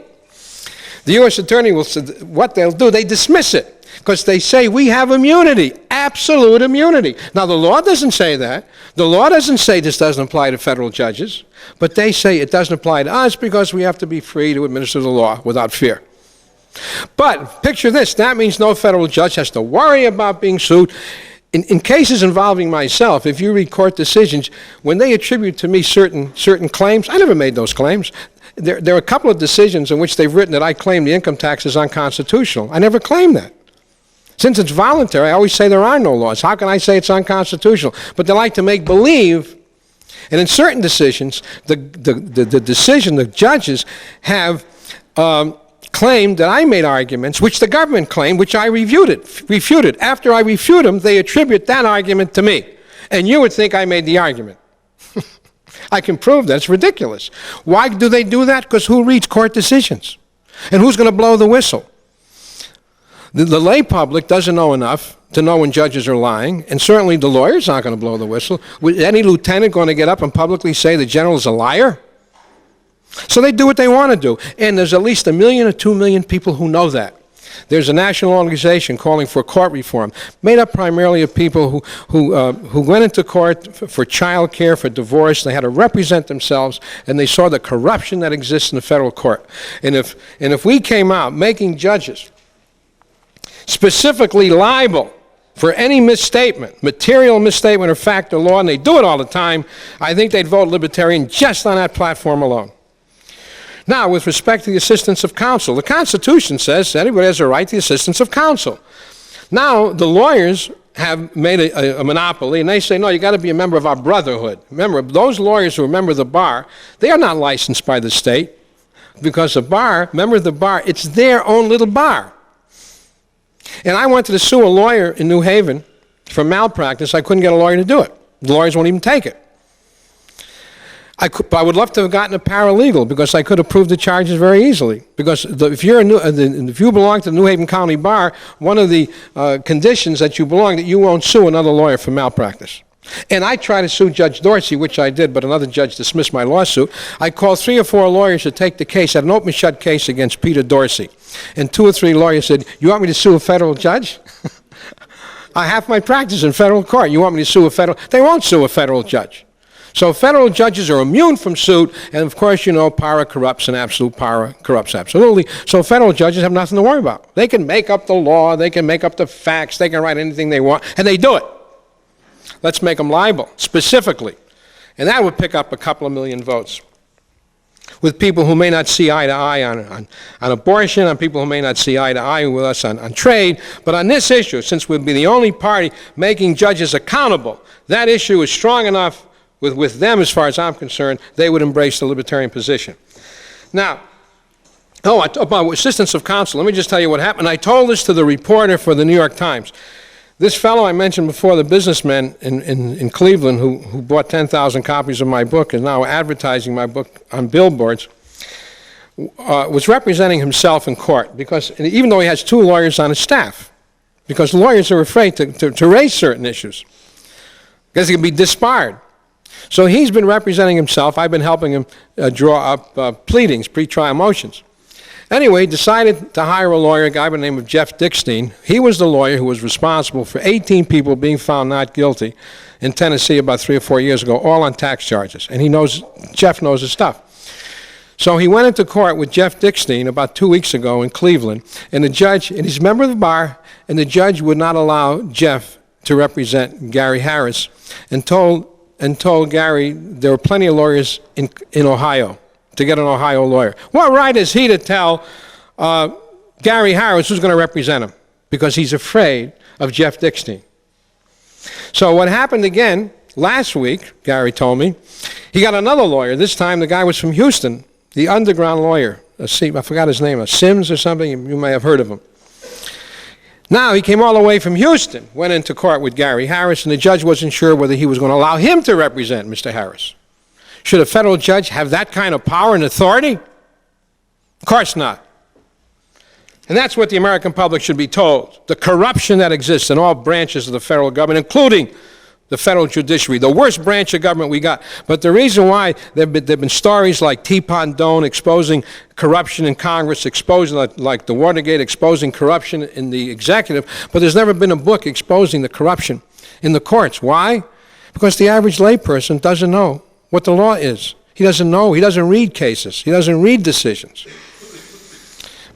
the U.S. Attorney will say, what they'll do, they dismiss it. Because they say, we have immunity, absolute immunity. Now, the law doesn't say that. The law doesn't say this doesn't apply to federal judges. But they say it doesn't apply to us because we have to be free to administer the law without fear. But picture this. That means no federal judge has to worry about being sued. In cases involving myself, if you read court decisions, when they attribute to me certain claims, I never made those claims. There are a couple of decisions in which they've written that I claim the income tax is unconstitutional. I never claimed that. Since it's voluntary, I always say there are no laws. How can I say it's unconstitutional? But they like to make believe, and in certain decisions, the judges have claimed that I made arguments, which the government claimed, which I refuted. After I refute them, they attribute that argument to me. And you would think I made the argument. I can prove that. It's ridiculous. Why do they do that? Because who reads court decisions? And who's going to blow the whistle? The lay public doesn't know enough to know when judges are lying, and certainly the lawyers aren't going to blow the whistle. Is any lieutenant going to get up and publicly say the general is a liar? So they do what they want to do, and there's at least 1 million or 2 million people who know that. There's a national organization calling for court reform, made up primarily of people who went into court for child care, for divorce. They had to represent themselves, and they saw the corruption that exists in the federal court. And if we came out making judges specifically liable for any misstatement, material misstatement or fact or law, and they do it all the time, I think they'd vote Libertarian just on that platform alone. Now, with respect to the assistance of counsel, the Constitution says anybody has a right to the assistance of counsel. Now, the lawyers have made a monopoly, and they say, no, you got to be a member of our brotherhood. Remember, those lawyers who are a member of the bar, they are not licensed by the state, because the bar, member of the bar, it's their own little bar. And I wanted to sue a lawyer in New Haven for malpractice. I couldn't get a lawyer to do it. The lawyers won't even take it. I would love to have gotten a paralegal because I could have proved the charges very easily. Because if you belong to the New Haven County Bar, one of the conditions that you belong, that you won't sue another lawyer for malpractice. And I tried to sue Judge Dorsey, which I did, but another judge dismissed my lawsuit. I called 3 or 4 lawyers to take the case. I had an open shut case against Peter Dorsey. And 2 or 3 lawyers said, you want me to sue a federal judge? I have my practice in federal court. You want me to sue a federal? They won't sue a federal judge. So federal judges are immune from suit, and of course, you know, power corrupts and absolute power corrupts absolutely. So federal judges have nothing to worry about. They can make up the law, they can make up the facts, they can write anything they want, and they do it. Let's make them liable, specifically. And that would pick up a couple of million votes. with people who may not see eye to eye on abortion, on people who may not see eye to eye with us on trade. But on this issue, since we'd be the only party making judges accountable, that issue is strong enough with them, as far as I'm concerned, they would embrace the libertarian position. Now, about assistance of counsel, let me just tell you what happened. I told this to the reporter for the New York Times. This fellow I mentioned before, the businessman in Cleveland who bought 10,000 copies of my book and now advertising my book on billboards, was representing himself in court, because even though he has 2 lawyers on his staff, because lawyers are afraid to raise certain issues, because he can be disbarred. So he's been representing himself. I've been helping him draw up pleadings, pretrial motions. Anyway, he decided to hire a lawyer, a guy by the name of Jeff Dickstein. He was the lawyer who was responsible for 18 people being found not guilty in Tennessee about 3 or 4 years ago, all on tax charges. And Jeff knows his stuff. So he went into court with Jeff Dickstein about 2 weeks ago in Cleveland, and he's a member of the bar, and the judge would not allow Jeff to represent Gary Harris, and told Gary there were plenty of lawyers in Ohio to get an Ohio lawyer. What right is he to tell Gary Harris who's going to represent him? Because he's afraid of Jeff Dickstein. So what happened again last week, Gary told me, he got another lawyer. This time the guy was from Houston, the underground lawyer. I forgot his name, Sims or something. You may have heard of him. Now, he came all the way from Houston, went into court with Gary Harris, and the judge wasn't sure whether he was going to allow him to represent Mr. Harris. Should a federal judge have that kind of power and authority? Of course not. And that's what the American public should be told. The corruption that exists in all branches of the federal government, including the federal judiciary, the worst branch of government we got. But the reason why there have been stories like Teapot Dome exposing corruption in Congress, exposing like the Watergate, exposing corruption in the executive, but there's never been a book exposing the corruption in the courts. Why? Because the average layperson doesn't know what the law is. He doesn't know. He doesn't read cases. He doesn't read decisions.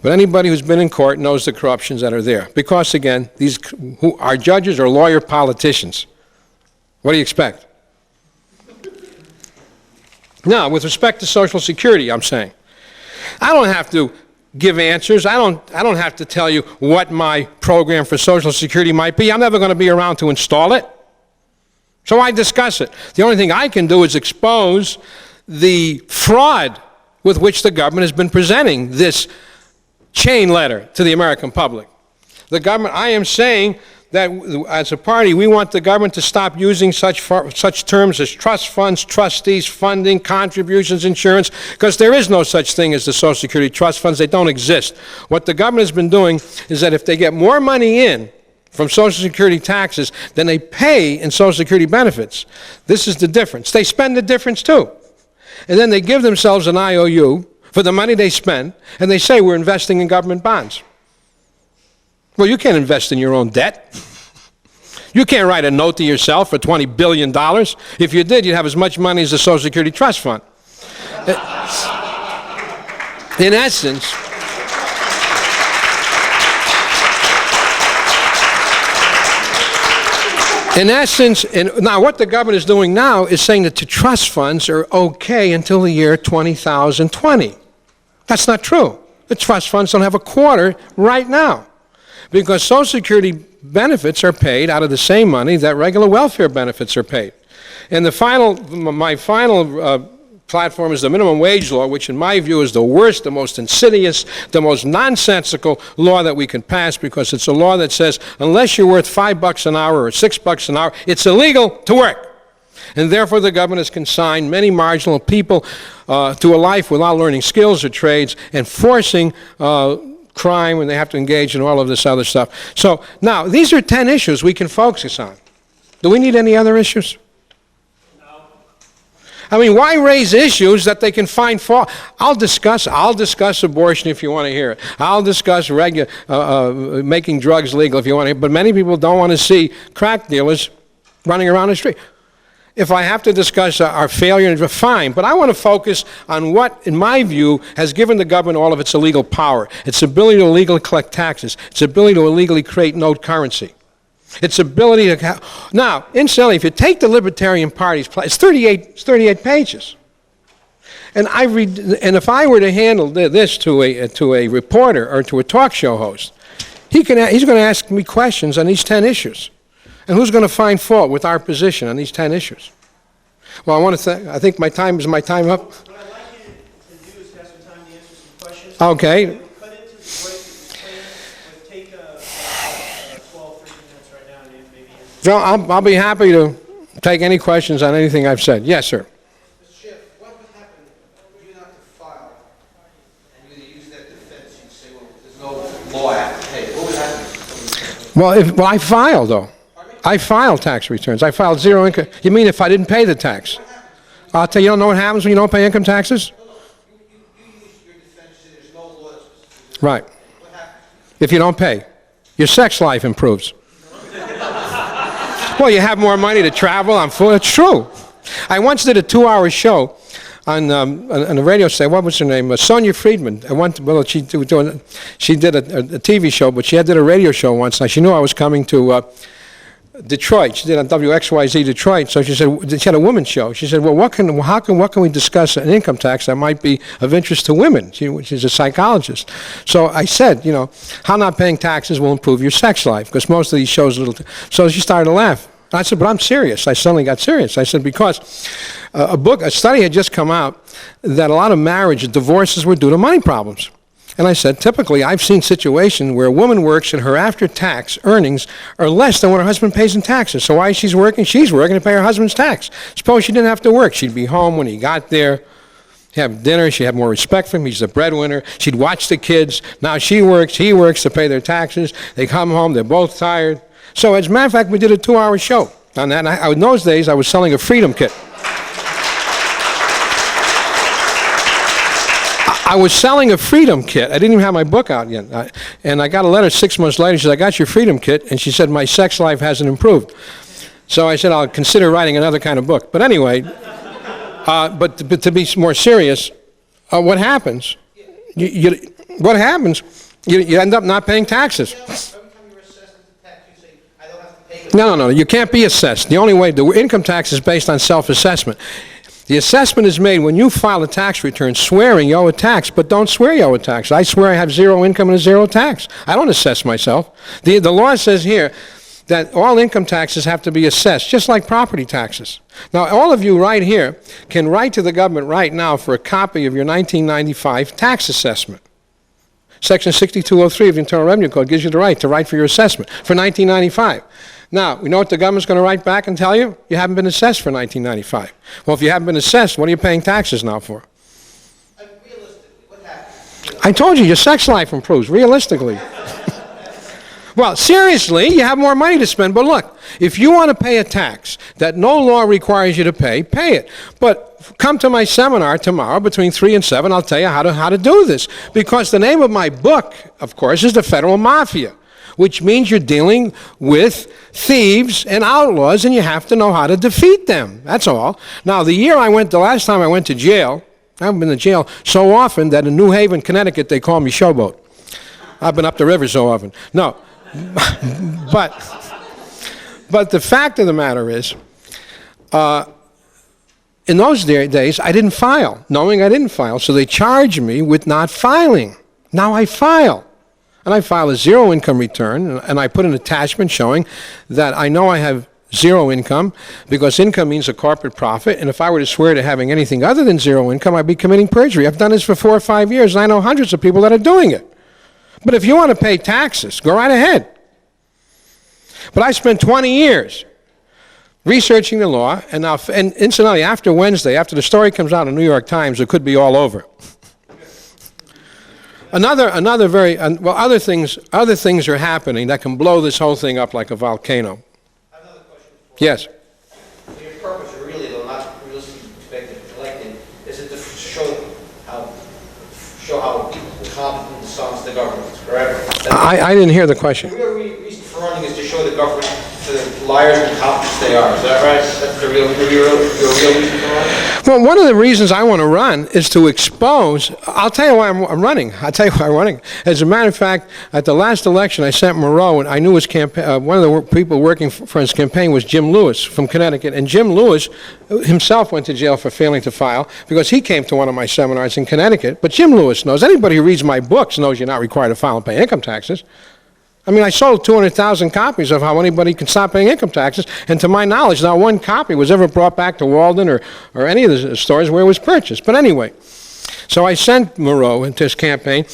But anybody who's been in court knows the corruptions that are there. Because, again, our judges are lawyer politicians. What do you expect? Now, with respect to Social Security, I'm saying, I don't have to give answers. I don't have to tell you what my program for Social Security might be. I'm never going to be around to install it. So I discuss it. The only thing I can do is expose the fraud with which the government has been presenting this chain letter to the American public. The government, I am saying that as a party, we want the government to stop using such terms as trust funds, trustees, funding, contributions, insurance, because there is no such thing as the Social Security trust funds. They don't exist. What the government has been doing is that if they get more money in from Social Security taxes than they pay in Social Security benefits, this is the difference. They spend the difference too. And then they give themselves an IOU for the money they spend, and they say we're investing in government bonds. Well, you can't invest in your own debt. You can't write a note to yourself for $20 billion. If you did, you'd have as much money as the Social Security Trust Fund. In essence, now what the government is doing now is saying that the trust funds are okay until the year 2020. That's not true. The trust funds don't have a quarter right now, because Social Security benefits are paid out of the same money that regular welfare benefits are paid. And my final platform is the minimum wage law, which in my view is the worst, the most insidious, the most nonsensical law that we can pass, because it's a law that says unless you're worth $5 an hour or $6 an hour, it's illegal to work. And therefore the government has consigned many marginal people to a life without learning skills or trades, and forcing crime when they have to engage in all of this other stuff. So now, these are 10 issues we can focus on. Do we need any other issues? No. I mean, why raise issues that they can find fault? I'll discuss abortion if you want to hear it. I'll discuss making drugs legal if you want to hear it. But many people don't want to see crack dealers running around the street. If I have to discuss our failure, fine, but I want to focus on what, in my view, has given the government all of its illegal power, its ability to illegally collect taxes, its ability to illegally create note currency, its ability to... Now, incidentally, if you take the Libertarian Party's plan, it's 38 pages. And and if I were to handle this to a reporter or to a talk show host, he's going to ask me questions on these 10 issues. And who's going to find fault with our position on these 10 issues? Well, I think my time up? What I'd like you to do is have some time to answer some questions. Okay. We'll cut into the break that we planned. We'll take 12, 13 minutes right now and maybe answer. So I'll be happy to take any questions on anything I've said. Yes, sir. Mr. Schiff, what would happen if you not to file and you use that defense? You'd say, well, there's no law I have to pay. What would happen? Well, I filed, though. I filed tax returns. I filed zero income. You mean if I didn't pay the tax? I'll tell you, you don't know what happens when you don't pay income taxes? No. You use your defense to say there's no law. Right. What happens? If you don't pay, your sex life improves. Well, you have more money to travel on foot. It's true. I once did a 2-hour show on the radio station. What was her name? Sonia Friedman. She did a TV show, but she did a radio show once. Now, she knew I was coming to Detroit. She did on WXYZ Detroit. So she said, she had a women's show. She said, well, what can we discuss an income tax that might be of interest to women? She's a psychologist. So I said, how not paying taxes will improve your sex life, because most of these shows so she started to laugh. I said, but I'm serious. I suddenly got serious. I said, because a study had just come out that a lot of divorces were due to money problems. And I said, typically, I've seen situations where a woman works and her after-tax earnings are less than what her husband pays in taxes. So while she's working to pay her husband's tax. Suppose she didn't have to work. She'd be home when he got there, have dinner. She'd have more respect for him. He's the breadwinner. She'd watch the kids. Now she works, he works to pay their taxes. They come home, they're both tired. So as a matter of fact, we did a 2-hour show on that. And in those days, I was selling a freedom kit. I was selling a freedom kit. I didn't even have my book out yet. And I got a letter 6 months later. She said, I got your freedom kit. And she said, my sex life hasn't improved. So I said, I'll consider writing another kind of book. But anyway, but to be more serious, what happens? You end up not paying taxes. Every time you're assessed with the tax, you say, I don't have to pay it. No. You can't be assessed. The only way, the income tax is based on self-assessment. The assessment is made when you file a tax return swearing you owe a tax, but don't swear you owe a tax. I swear I have zero income and a zero tax. I don't assess myself. The law says here that all income taxes have to be assessed, just like property taxes. Now, all of you right here can write to the government right now for a copy of your 1995 tax assessment. Section 6203 of the Internal Revenue Code gives you the right to write for your assessment for 1995. Now, you know what the government's going to write back and tell you? You haven't been assessed for 1995. Well, if you haven't been assessed, what are you paying taxes now for? Realistically, what happens? I told you, your sex life improves, realistically. Well, seriously, you have more money to spend. But look, if you want to pay a tax that no law requires you to pay it. But come to my seminar tomorrow between 3 and 7. I'll tell you how to do this. Because the name of my book, of course, is The Federal Mafia, which means you're dealing with thieves and outlaws, and you have to know how to defeat them. That's all. Now, the last time I went to jail, I haven't been to jail so often that in New Haven, Connecticut, they call me Showboat. I've been up the river so often. No. But the fact of the matter is, in those days, I didn't file, knowing I didn't file, so they charged me with not filing. Now I file. And I file a zero income return, and I put an attachment showing that I know I have zero income, because income means a corporate profit, and if I were to swear to having anything other than zero income, I'd be committing perjury. I've done this for 4 or 5 years, and I know hundreds of people that are doing it. But if you want to pay taxes, go right ahead. But I spent 20 years researching the law, and incidentally, after Wednesday, after the story comes out in the New York Times, it could be all over. Other things are happening that can blow this whole thing up like a volcano. I have another question for Yes. you. Your purpose, really, though, not realistically expected to elected, is it to show how competent the sons of the government is, correct? I didn't hear the question. The real reason for running is to show the government to the liars and competent they are. Is that right? That's the real reason for running? Well, one of the reasons I want to run is to expose. I'll tell you why I'm running. I'll tell you why I'm running. As a matter of fact, at the last election, I sent Moreau, and I knew his campaign. One of the people working for his campaign was Jim Lewis from Connecticut, and Jim Lewis himself went to jail for failing to file because he came to one of my seminars in Connecticut. But Jim Lewis knows. Anybody who reads my books knows you're not required to file and pay income taxes. I mean, I sold 200,000 copies of how anybody can stop paying income taxes, and to my knowledge, not one copy was ever brought back to Walden or any of the stores where it was purchased. But anyway, so I sent Moreau into his campaign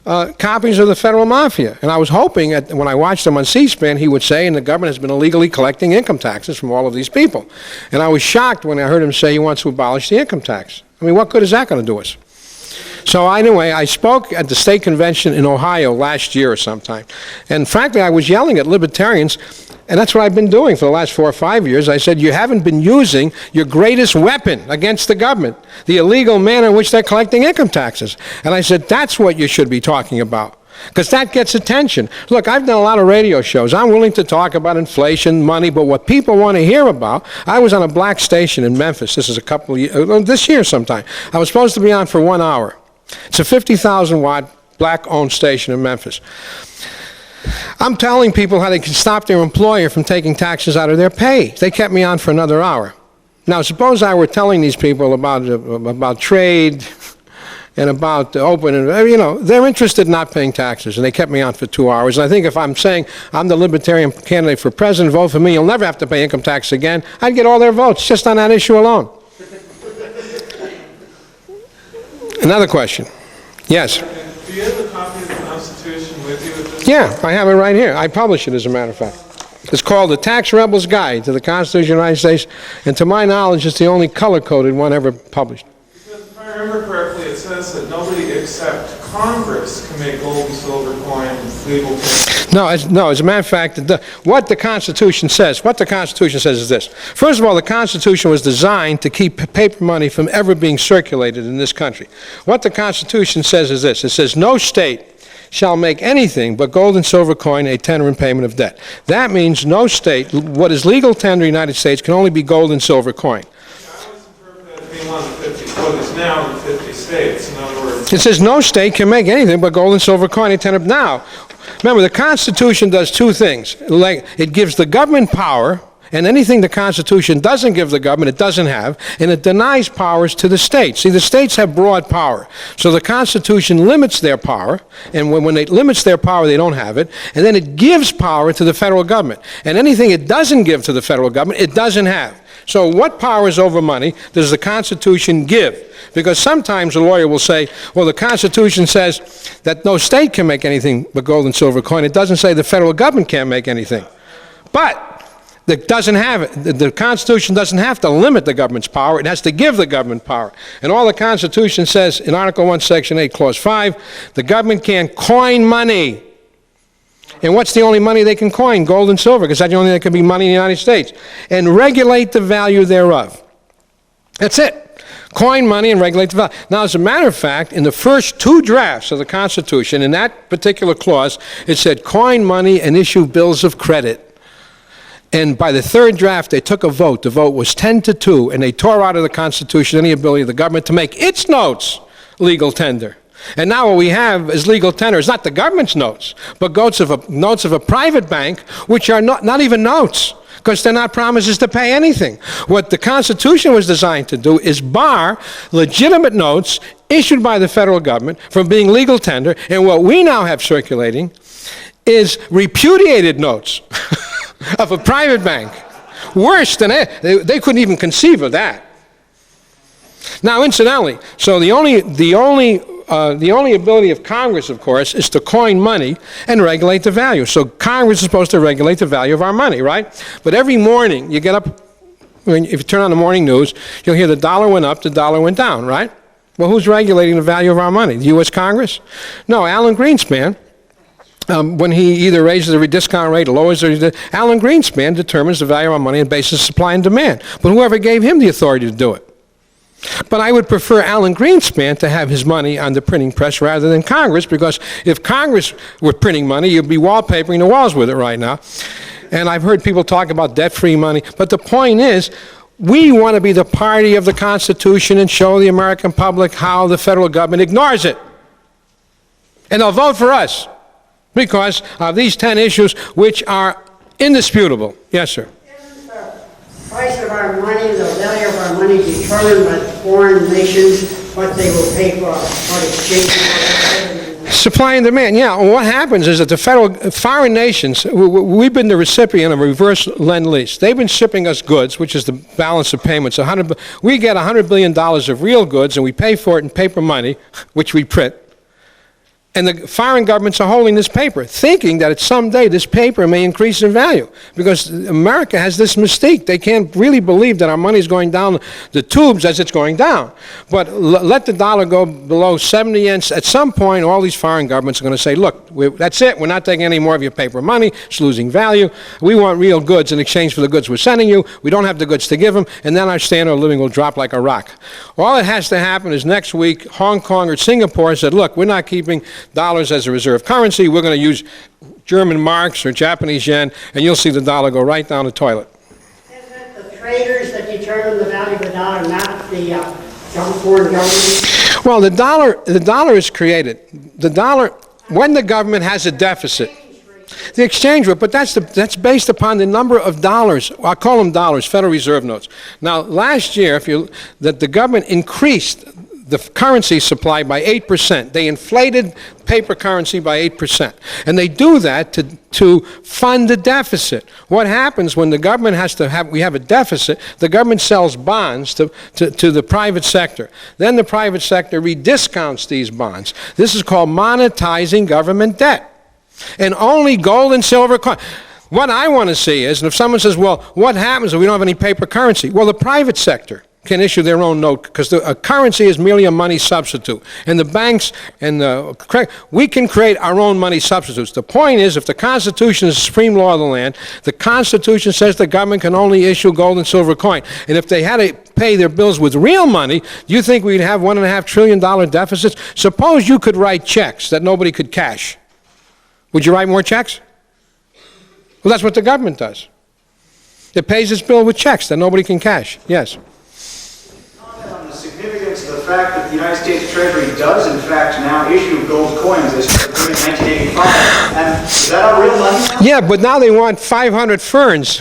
copies of the federal mafia, and I was hoping that when I watched him on C-SPAN, he would say, and the government has been illegally collecting income taxes from all of these people. And I was shocked when I heard him say he wants to abolish the income tax. I mean, what good is that going to do us? So anyway, I spoke at the state convention in Ohio last year or sometime. And frankly, I was yelling at libertarians, and that's what I've been doing for the last 4 or 5 years. I said, you haven't been using your greatest weapon against the government, the illegal manner in which they're collecting income taxes. And I said, that's what you should be talking about, because that gets attention. Look, I've done a lot of radio shows. I'm willing to talk about inflation, money, but what people want to hear about, I was on a black station in Memphis. This is a couple of years, this year sometime. I was supposed to be on for 1 hour. It's a 50,000-watt black-owned station in Memphis. I'm telling people how they can stop their employer from taking taxes out of their pay. They kept me on for another hour. Now, suppose I were telling these people about trade and about open, and you know, they're interested in not paying taxes, and they kept me on for 2 hours. And I think if I'm saying I'm the Libertarian candidate for president, vote for me, you'll never have to pay income tax again, I'd get all their votes just on that issue alone. Another question. Yes? Do you have a copy of the Constitution with you at this Yeah, I have it right here. I publish it, as a matter of fact. It's called The Tax Rebel's Guide to the Constitution of the United States, and to my knowledge, it's the only color-coded one ever published. Because if I remember correctly, it says that nobody except Congress can make gold and silver coin legal tender. No, as a matter of fact, what the Constitution says is this. First of all, the Constitution was designed to keep paper money from ever being circulated in this country. What the Constitution says is this. It says, no state shall make anything but gold and silver coin a tender in payment of debt. That means no state, what is legal tender in the United States can only be gold and silver coin. I always interpret that as being one of the 50, what is now the 50 states, in other words. It says no state can make anything but gold and silver coin a tender. Now, remember, the Constitution does two things. Like, it gives the government power, and anything the Constitution doesn't give the government, it doesn't have, and it denies powers to the states. See, the states have broad power. So the Constitution limits their power, and when it limits their power, they don't have it, and then it gives power to the federal government. And anything it doesn't give to the federal government, it doesn't have. So what powers over money does the Constitution give? Because sometimes a lawyer will say, well, the Constitution says that no state can make anything but gold and silver coin. It doesn't say the federal government can't make anything. But it doesn't have it. The Constitution doesn't have to limit the government's power. It has to give the government power. And all the Constitution says in Article 1, Section 8, Clause 5, the government can coin money. And what's the only money they can coin? Gold and silver, because that's the only thing that can be money in the United States. And regulate the value thereof. That's it. Coin money and regulate the value. Now, as a matter of fact, in the first 2 drafts of the Constitution, in that particular clause, it said coin money and issue bills of credit. And by the 3rd draft, they took a vote. The vote was 10-2, and they tore out of the Constitution any ability of the government to make its notes legal tender. And now what we have is legal tender. It's not the government's notes, but notes of a private bank, which are not even notes, because they're not promises to pay anything. What the Constitution was designed to do is bar legitimate notes issued by the federal government from being legal tender, and what we now have circulating is repudiated notes of a private bank. Worse than that. They couldn't even conceive of that. Now, incidentally, so the only ability of Congress, of course, is to coin money and regulate the value. So Congress is supposed to regulate the value of our money, right? But every morning, you get up, if you turn on the morning news, you'll hear the dollar went up, the dollar went down, right? Well, who's regulating the value of our money? The U.S. Congress? No, Alan Greenspan. When he either raises the discount rate or lowers it, Alan Greenspan determines the value of our money on the basis of supply and demand. But whoever gave him the authority to do it? But I would prefer Alan Greenspan to have his money on the printing press rather than Congress, because if Congress were printing money, you'd be wallpapering the walls with it right now. And I've heard people talk about debt-free money. But the point is, We want to be the party of the Constitution and show the American public how the federal government ignores it. And they'll vote for us because of these 10 issues which are indisputable. Yes, sir. Isn't the price of our money, the value of our money determined by foreign nations, what they will pay for exchange? Supply and demand, yeah. Well, what happens is that the foreign nations, we've been the recipient of reverse lend-lease. They've been shipping us goods, which is the balance of payments. We get $100 billion of real goods, and we pay for it in paper money, which we print. And the foreign governments are holding this paper, thinking that someday this paper may increase in value. Because America has this mystique. They can't really believe that our money is going down the tubes as it's going down. But let the dollar go below 70 cents. At some point, all these foreign governments are going to say, look, that's it. We're not taking any more of your paper money. It's losing value. We want real goods in exchange for the goods we're sending you. We don't have the goods to give them. And then our standard of living will drop like a rock. All that has to happen is next week, Hong Kong or Singapore said, look, we're not keeping dollars as a reserve currency. We're going to use German marks or Japanese yen, and you'll see the dollar go right down the toilet. Isn't it the traders that determine the value of the dollar, not the foreign government? Well, the dollar is created. The dollar, when the government has a deficit, the exchange rate, but that's based upon the number of dollars. I call them dollars, Federal Reserve notes. Now, last year, the government increased the currency supply by 8%. They inflated paper currency by 8%. And they do that to fund the deficit. What happens when the government we have a deficit, the government sells bonds to the private sector. Then the private sector rediscounts these bonds. This is called monetizing government debt. And only gold and silver coins. What I want to see is, and if someone says, well, what happens if we don't have any paper currency? Well, the private sector can issue their own note, because a currency is merely a money substitute. And the banks and we can create our own money substitutes. The point is, if the Constitution is the supreme law of the land, the Constitution says the government can only issue gold and silver coin. And if they had to pay their bills with real money, do you think we'd have $1.5 trillion deficits? Suppose you could write checks that nobody could cash. Would you write more checks? Well, that's what the government does. It pays its bill with checks that nobody can cash. Yes. On the significance of the fact that the United States Treasury does, in fact, now issue gold coins as in 1985. And is that our real money now? Yeah, but now they want 500 ferns.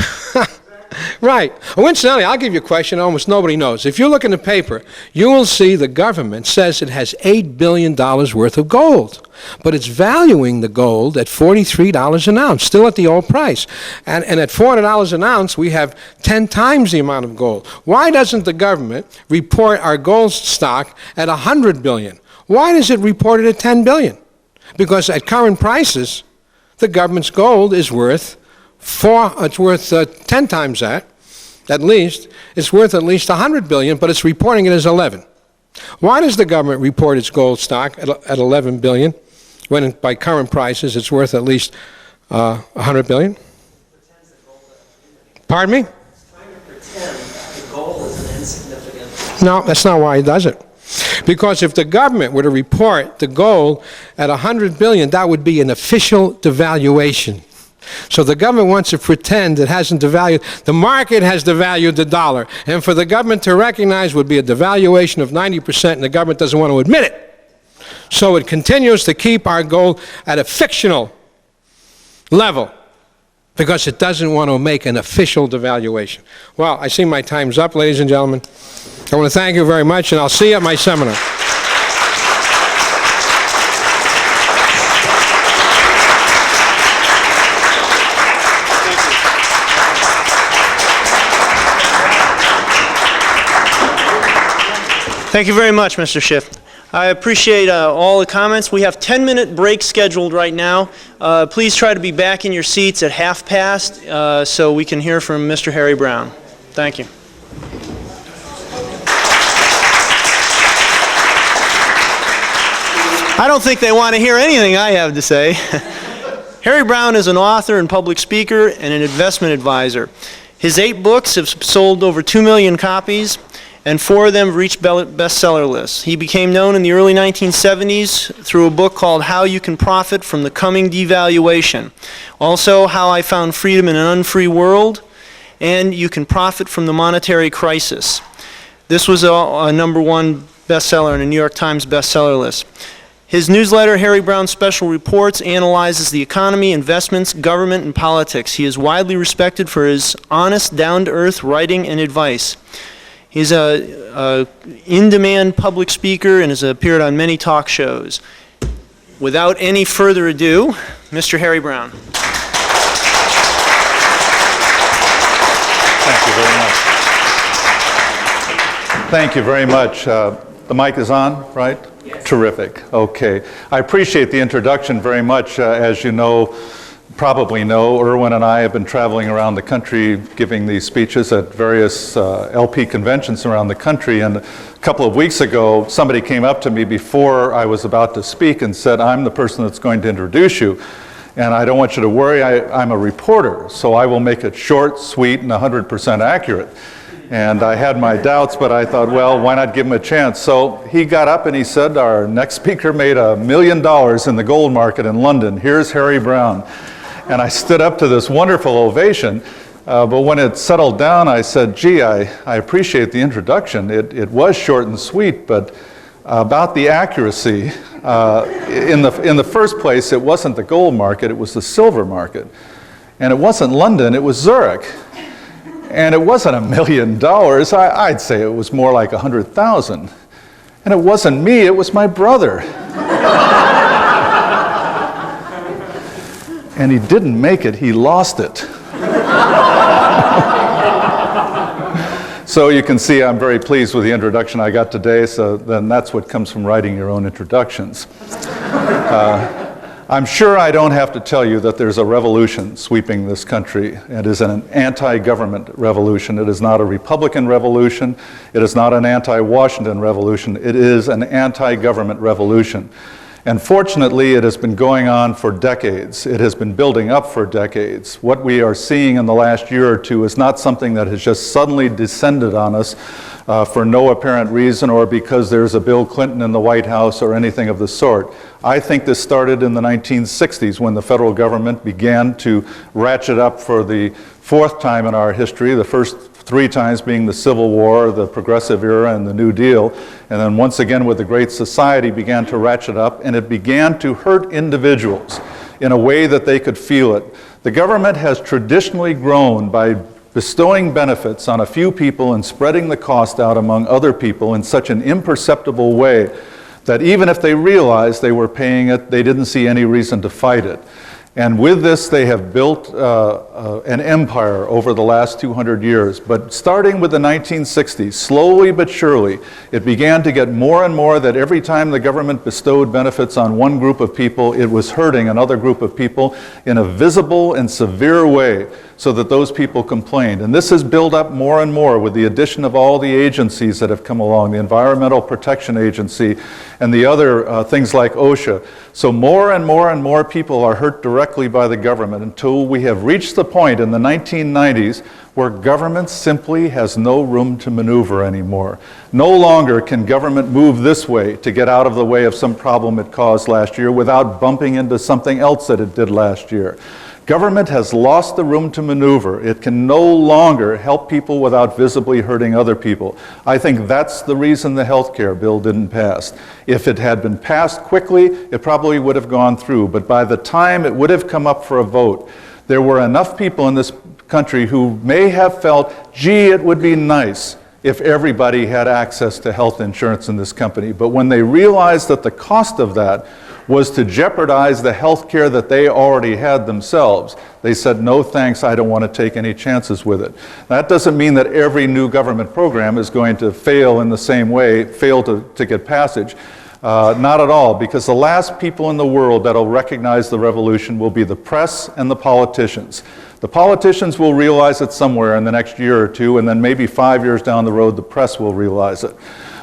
Right. Oh, incidentally, I'll give you a question almost nobody knows. If you look in the paper, you will see the government says it has $8 billion worth of gold. But it's valuing the gold at $43 an ounce, still at the old price. And at $400 an ounce, we have 10 times the amount of gold. Why doesn't the government report our gold stock at $100 billion? Why does it report it at $10 billion? Because at current prices, the government's gold is worth 10 times that, at least. It's worth at least $100 billion, but it's reporting it as 11. Why does the government report its gold stock at 11 billion when by current prices it's worth at least 100 billion? Pardon me? It's trying to pretend that the gold is an insignificant. No, that's not why he does it. Because if the government were to report the gold at 100 billion, that would be an official devaluation. So the government wants to pretend it hasn't devalued. The market has devalued the dollar. And for the government to recognize would be a devaluation of 90%, and the government doesn't want to admit it. So it continues to keep our gold at a fictional level because it doesn't want to make an official devaluation. Well, I see my time's up, ladies and gentlemen. I want to thank you very much, and I'll see you at my seminar. Thank you very much, Mr. Schiff. I appreciate all the comments. We have 10-minute break scheduled right now. Please try to be back in your seats at past, so we can hear from Mr. Harry Browne. Thank you. I don't think they want to hear anything I have to say. Harry Browne is an author and public speaker and an investment advisor. His 8 books have sold over 2 million copies, and 4 of them have reached bestseller lists. He became known in the early 1970s through a book called How You Can Profit from the Coming Devaluation. Also, How I Found Freedom in an Unfree World, and you can profit from the monetary crisis. This was a #1 bestseller on a New York Times bestseller list. His newsletter, Harry Browne Special Reports, analyzes the economy, investments, government, and politics. He is widely respected for his honest, down-to-earth writing and advice. He's a in-demand public speaker and has appeared on many talk shows. Without any further ado, Mr. Harry Browne. Thank you very much. Thank you very much. The mic is on, right? Yes. Terrific. Okay. I appreciate the introduction very much. As you know, probably know, Irwin and I have been traveling around the country giving these speeches at various LP conventions around the country. And a couple of weeks ago, somebody came up to me before I was about to speak and said, "I'm the person that's going to introduce you. And I don't want you to worry, I'm a reporter, so I will make it short, sweet, and 100% accurate." And I had my doubts, but I thought, well, why not give him a chance? So he got up and he said, "Our next speaker made $1 million in the gold market in London. Here's Harry Browne." And I stood up to this wonderful ovation, but when it settled down, I said, "Gee, I appreciate the introduction. It was short and sweet, but about the accuracy, in the first place, it wasn't the gold market, it was the silver market. And it wasn't London, it was Zurich. And it wasn't $1 million, I'd say it was more like 100,000. And it wasn't me, it was my brother." And he didn't make it, he lost it. So you can see I'm very pleased with the introduction I got today, so then that's what comes from writing your own introductions. I'm sure I don't have to tell you that there's a revolution sweeping this country. It is an anti-government revolution. It is not a Republican revolution. It is not an anti-Washington revolution. It is an anti-government revolution. And fortunately, it has been going on for decades. It has been building up for decades. What we are seeing in the last year or two is not something that has just suddenly descended on us for no apparent reason or because there's a Bill Clinton in the White House or anything of the sort. I think this started in the 1960s when the federal government began to ratchet up for the fourth time in our history, the first 3 times being the Civil War, the Progressive Era, and the New Deal, and then once again with the Great Society began to ratchet up, and it began to hurt individuals in a way that they could feel it. The government has traditionally grown by bestowing benefits on a few people and spreading the cost out among other people in such an imperceptible way that even if they realized they were paying it, they didn't see any reason to fight it. And with this, they have built an empire over the last 200 years. But starting with the 1960s, slowly but surely, it began to get more and more that every time the government bestowed benefits on one group of people, it was hurting another group of people in a visible and severe way, so that those people complained. And this has built up more and more with the addition of all the agencies that have come along, the Environmental Protection Agency and the other things like OSHA. So more and more and more people are hurt directly by the government until we have reached the point in the 1990s where government simply has no room to maneuver anymore. No longer can government move this way to get out of the way of some problem it caused last year without bumping into something else that it did last year. Government has lost the room to maneuver. It can no longer help people without visibly hurting other people. I think that's the reason the health care bill didn't pass. If it had been passed quickly, it probably would have gone through. But by the time it would have come up for a vote, there were enough people in this country who may have felt, gee, it would be nice if everybody had access to health insurance in this company. But when they realized that the cost of that was to jeopardize the health care that they already had themselves, they said, no thanks, I don't want to take any chances with it. That doesn't mean that every new government program is going to fail in the same way, fail to get passage. Not at all, because the last people in the world that will recognize the revolution will be the press and the politicians. The politicians will realize it somewhere in the next year or two, and then maybe 5 years down the road, the press will realize it.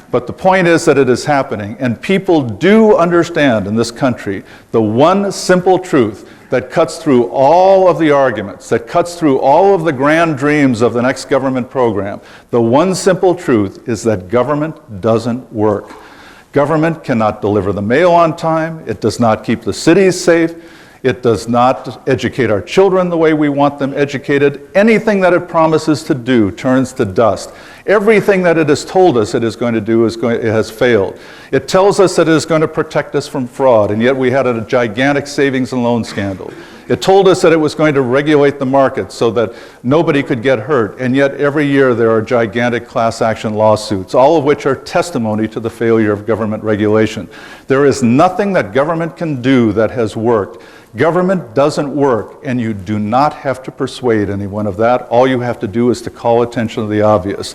But the point is that it is happening, and people do understand in this country the one simple truth that cuts through all of the arguments, that cuts through all of the grand dreams of the next government program. The one simple truth is that government doesn't work. Government cannot deliver the mail on time. It does not keep the cities safe. It does not educate our children the way we want them educated. Anything that it promises to do turns to dust. Everything that it has told us it is going to do it has failed. It tells us that it is going to protect us from fraud, and yet we had a gigantic savings and loan scandal. It told us that it was going to regulate the market so that nobody could get hurt, and yet every year there are gigantic class action lawsuits, all of which are testimony to the failure of government regulation. There is nothing that government can do that has worked. Government doesn't work, and you do not have to persuade anyone of that. All you have to do is to call attention to the obvious.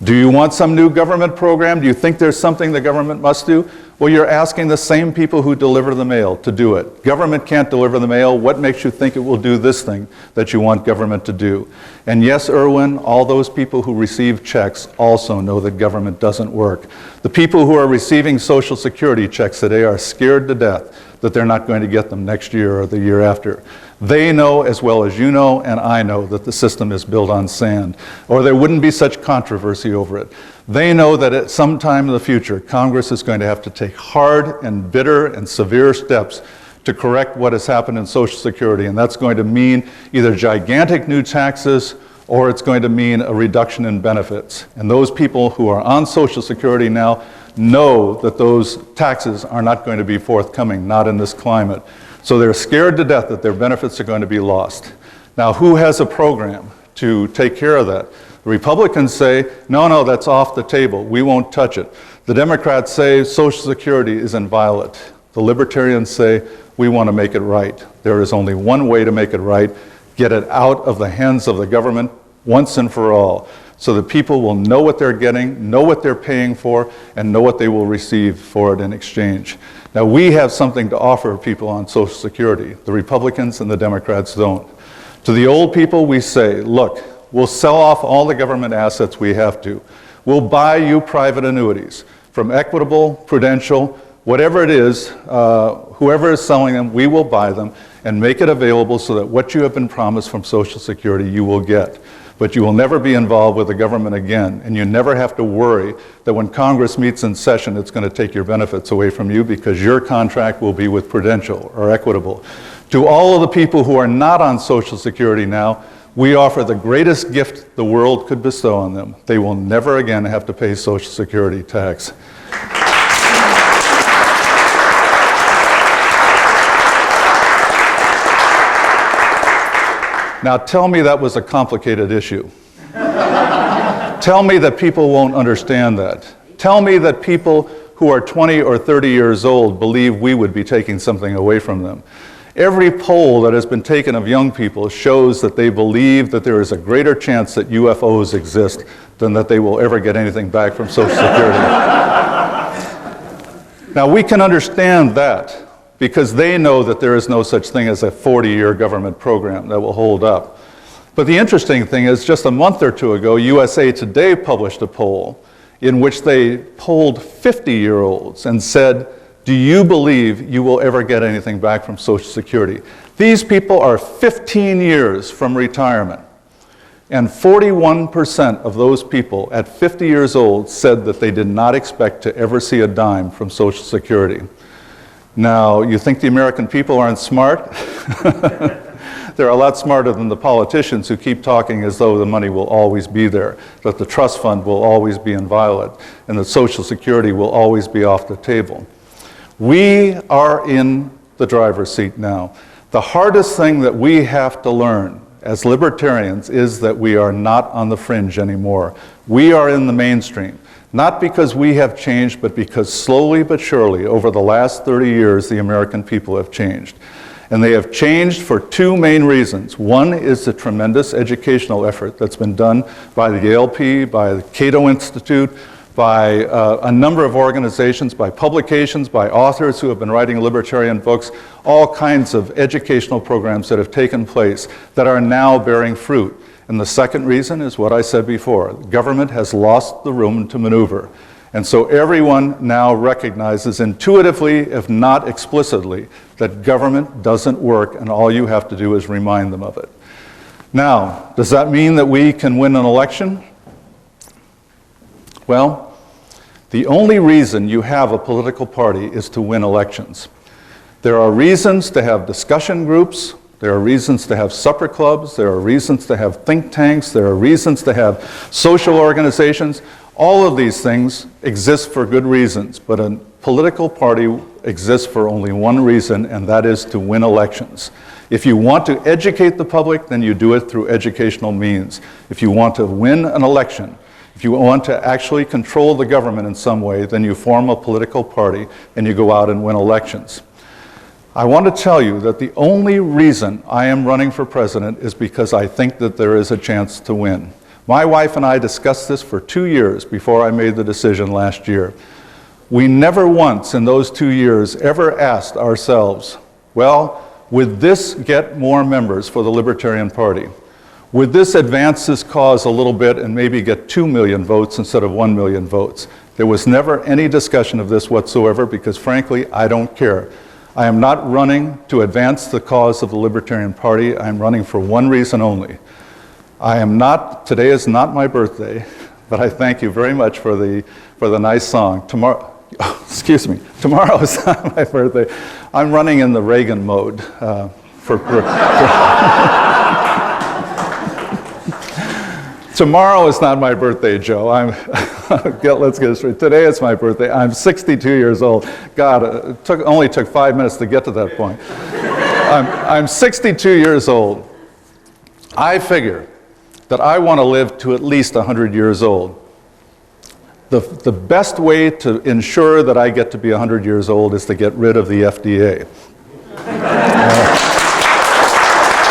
Do you want some new government program? Do you think there's something the government must do? Well, you're asking the same people who deliver the mail to do it. Government can't deliver the mail. What makes you think it will do this thing that you want government to do? And yes, Irwin, all those people who receive checks also know that government doesn't work. The people who are receiving Social Security checks today are scared to death that they're not going to get them next year or the year after. They know as well as you know, and I know, that the system is built on sand, or there wouldn't be such controversy over it. They know that at some time in the future, Congress is going to have to take hard and bitter and severe steps to correct what has happened in Social Security, and that's going to mean either gigantic new taxes or it's going to mean a reduction in benefits. And those people who are on Social Security now know that those taxes are not going to be forthcoming, not in this climate. So they're scared to death that their benefits are going to be lost. Now, who has a program to take care of that? The Republicans say, no, that's off the table. We won't touch it. The Democrats say Social Security is inviolate. The Libertarians say, we want to make it right. There is only one way to make it right: get it out of the hands of the government once and for all, so that people will know what they're getting, know what they're paying for, and know what they will receive for it in exchange. Now, we have something to offer people on Social Security. The Republicans and the Democrats don't. To the old people, we say, look, we'll sell off all the government assets we have to. We'll buy you private annuities from Equitable, Prudential, whatever it is, whoever is selling them, we will buy them and make it available so that what you have been promised from Social Security you will get. But you will never be involved with the government again, and you never have to worry that when Congress meets in session it's going to take your benefits away from you, because your contract will be with Prudential or Equitable. To all of the people who are not on Social Security now, we offer the greatest gift the world could bestow on them. They will never again have to pay Social Security tax. Now tell me that was a complicated issue. Tell me that people won't understand that. Tell me that people who are 20 or 30 years old believe we would be taking something away from them. Every poll that has been taken of young people shows that they believe that there is a greater chance that UFOs exist than that they will ever get anything back from Social Security. Now we can understand that, because they know that there is no such thing as a 40-year government program that will hold up. But the interesting thing is, just a month or two ago, USA Today published a poll in which they polled 50-year-olds and said, do you believe you will ever get anything back from Social Security? These people are 15 years from retirement, and 41% of those people at 50 years old said that they did not expect to ever see a dime from Social Security. Now, you think the American people aren't smart? They're a lot smarter than the politicians who keep talking as though the money will always be there, that the trust fund will always be inviolate, and that Social Security will always be off the table. We are in the driver's seat now. The hardest thing that we have to learn as libertarians is that we are not on the fringe anymore. We are in the mainstream. Not because we have changed, but because slowly but surely, over the last 30 years, the American people have changed. And they have changed for two main reasons. One is the tremendous educational effort that's been done by the ALP, by the Cato Institute, by a number of organizations, by publications, by authors who have been writing libertarian books, all kinds of educational programs that have taken place that are now bearing fruit. And the second reason is what I said before. Government has lost the room to maneuver. And so everyone now recognizes intuitively, if not explicitly, that government doesn't work, and all you have to do is remind them of it. Now, does that mean that we can win an election? Well, the only reason you have a political party is to win elections. There are reasons to have discussion groups. There are reasons to have supper clubs. There are reasons to have think tanks. There are reasons to have social organizations. All of these things exist for good reasons, but a political party exists for only one reason, and that is to win elections. If you want to educate the public, then you do it through educational means. If you want to win an election, if you want to actually control the government in some way, then you form a political party and you go out and win elections. I want to tell you that the only reason I am running for president is because I think that there is a chance to win. My wife and I discussed this for 2 years before I made the decision last year. We never once in those 2 years ever asked ourselves, well, would this get more members for the Libertarian Party? Would this advance this cause a little bit and maybe get 2 million votes instead of 1 million votes? There was never any discussion of this whatsoever because, frankly, I don't care. I am not running to advance the cause of the Libertarian Party. I am running for one reason only. Today is not my birthday, but I thank you very much for the nice song. Tomorrow is not my birthday. I'm running in the Reagan mode Tomorrow is not my birthday, Joe. Let's get it straight. Today is my birthday. I'm 62 years old. God, it only took 5 minutes to get to that point. I'm 62 years old. I figure that I want to live to at least 100 years old. The best way to ensure that I get to be 100 years old is to get rid of the FDA.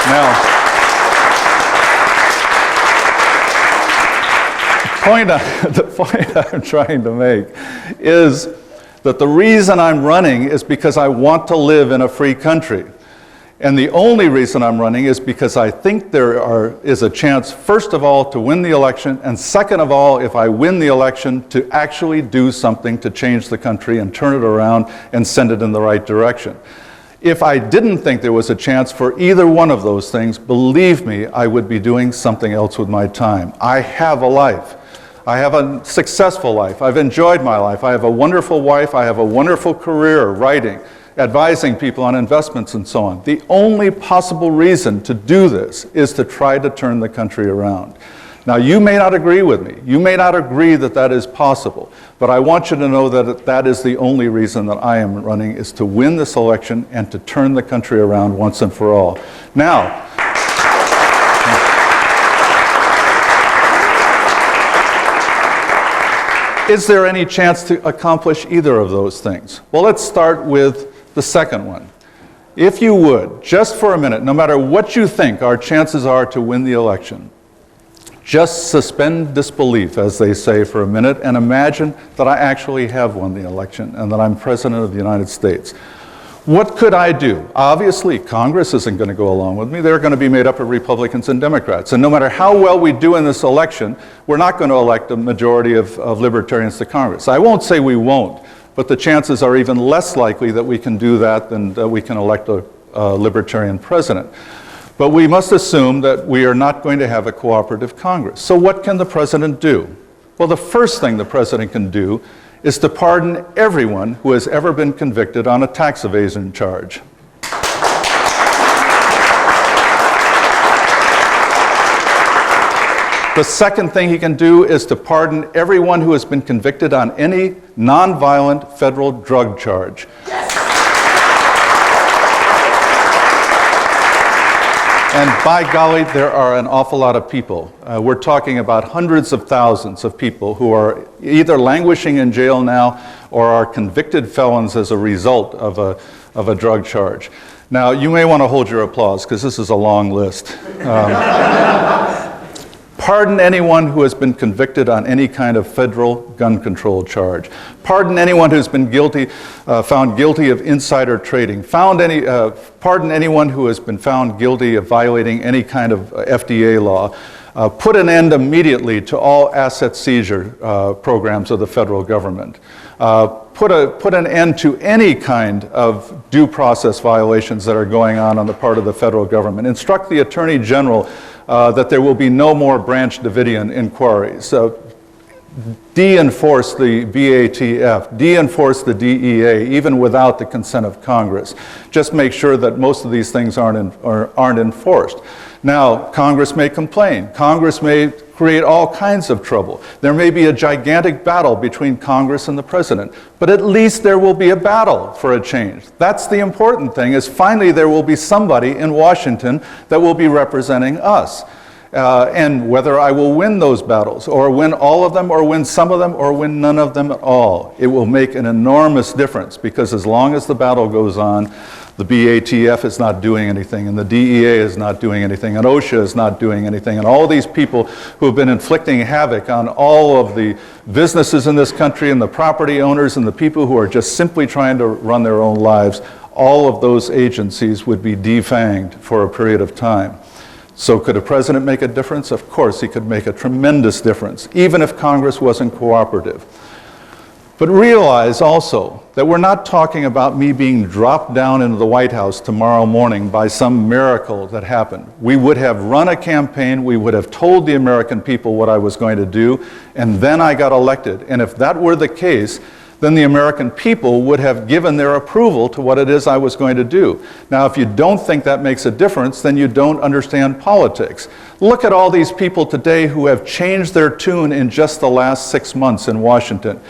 Now, the point I'm trying to make is that the reason I'm running is because I want to live in a free country. And the only reason I'm running is because I think there is a chance, first of all, to win the election, and second of all, if I win the election, to actually do something to change the country and turn it around and send it in the right direction. If I didn't think there was a chance for either one of those things, believe me, I would be doing something else with my time. I have a life. I have a successful life. I've enjoyed my life. I have a wonderful wife. I have a wonderful career writing, advising people on investments and so on. The only possible reason to do this is to try to turn the country around. Now, you may not agree with me. You may not agree that that is possible, but I want you to know that that is the only reason that I am running, is to win this election and to turn the country around once and for all. Now, is there any chance to accomplish either of those things? Well, let's start with the second one. If you would, just for a minute, no matter what you think our chances are to win the election, just suspend disbelief, as they say, for a minute, and imagine that I actually have won the election and that I'm President of the United States. What could I do? Obviously, Congress isn't going to go along with me. They're going to be made up of Republicans and Democrats. And no matter how well we do in this election, we're not going to elect a majority of libertarians to Congress. I won't say we won't, but the chances are even less likely that we can do that than that we can elect a libertarian president. But we must assume that we are not going to have a cooperative Congress. So what can the president do? Well, the first thing the president can do is to pardon everyone who has ever been convicted on a tax evasion charge. The second thing he can do is to pardon everyone who has been convicted on any nonviolent federal drug charge. And by golly, there are an awful lot of people. We're talking about hundreds of thousands of people who are either languishing in jail now or are convicted felons as a result of a drug charge. Now, you may want to hold your applause because this is a long list. Pardon anyone who has been convicted on any kind of federal gun control charge. Pardon anyone who's been found guilty of insider trading. Pardon anyone who has been found guilty of violating any kind of FDA law. Put an end immediately to all asset seizure programs of the federal government. Put an end to any kind of due process violations that are going on the part of the federal government. Instruct the Attorney General that there will be no more Branch Davidian inquiries. de-enforce the BATF, de-enforce the DEA, even without the consent of Congress. Just make sure that most of these things aren't enforced. Now, Congress may complain. Congress may create all kinds of trouble. There may be a gigantic battle between Congress and the president, but at least there will be a battle for a change. That's the important thing, is finally there will be somebody in Washington that will be representing us. And whether I will win those battles, or win all of them, or win some of them, or win none of them at all, it will make an enormous difference, because as long as the battle goes on, the BATF is not doing anything, and the DEA is not doing anything, and OSHA is not doing anything, and all these people who have been inflicting havoc on all of the businesses in this country, and the property owners, and the people who are just simply trying to run their own lives, all of those agencies would be defanged for a period of time. So could a president make a difference? Of course, he could make a tremendous difference, even if Congress wasn't cooperative. But realize also that we're not talking about me being dropped down into the White House tomorrow morning by some miracle that happened. We would have run a campaign, we would have told the American people what I was going to do, and then I got elected. And if that were the case, then the American people would have given their approval to what it is I was going to do. Now, if you don't think that makes a difference, then you don't understand politics. Look at all these people today who have changed their tune in just the last 6 months in Washington.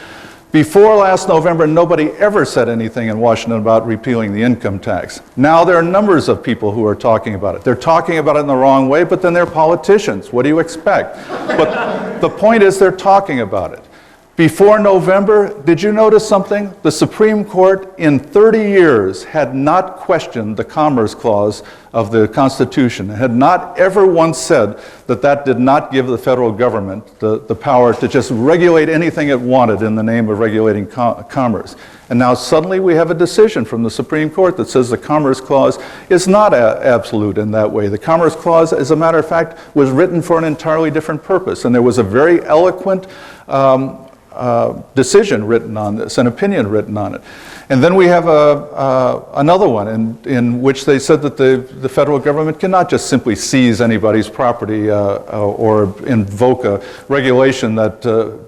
Before last November, nobody ever said anything in Washington about repealing the income tax. Now there are numbers of people who are talking about it. They're talking about it in the wrong way, but then they're politicians. What do you expect? But the point is they're talking about it. Before November, did you notice something? The Supreme Court in 30 years had not questioned the Commerce Clause of the Constitution, had not ever once said that that did not give the federal government the power to just regulate anything it wanted in the name of regulating commerce. And now suddenly we have a decision from the Supreme Court that says the Commerce Clause is not absolute in that way. The Commerce Clause, as a matter of fact, was written for an entirely different purpose, and there was a very eloquent decision written on this, an opinion written on it. And then we have another one in which they said that the federal government cannot just simply seize anybody's property or invoke a regulation that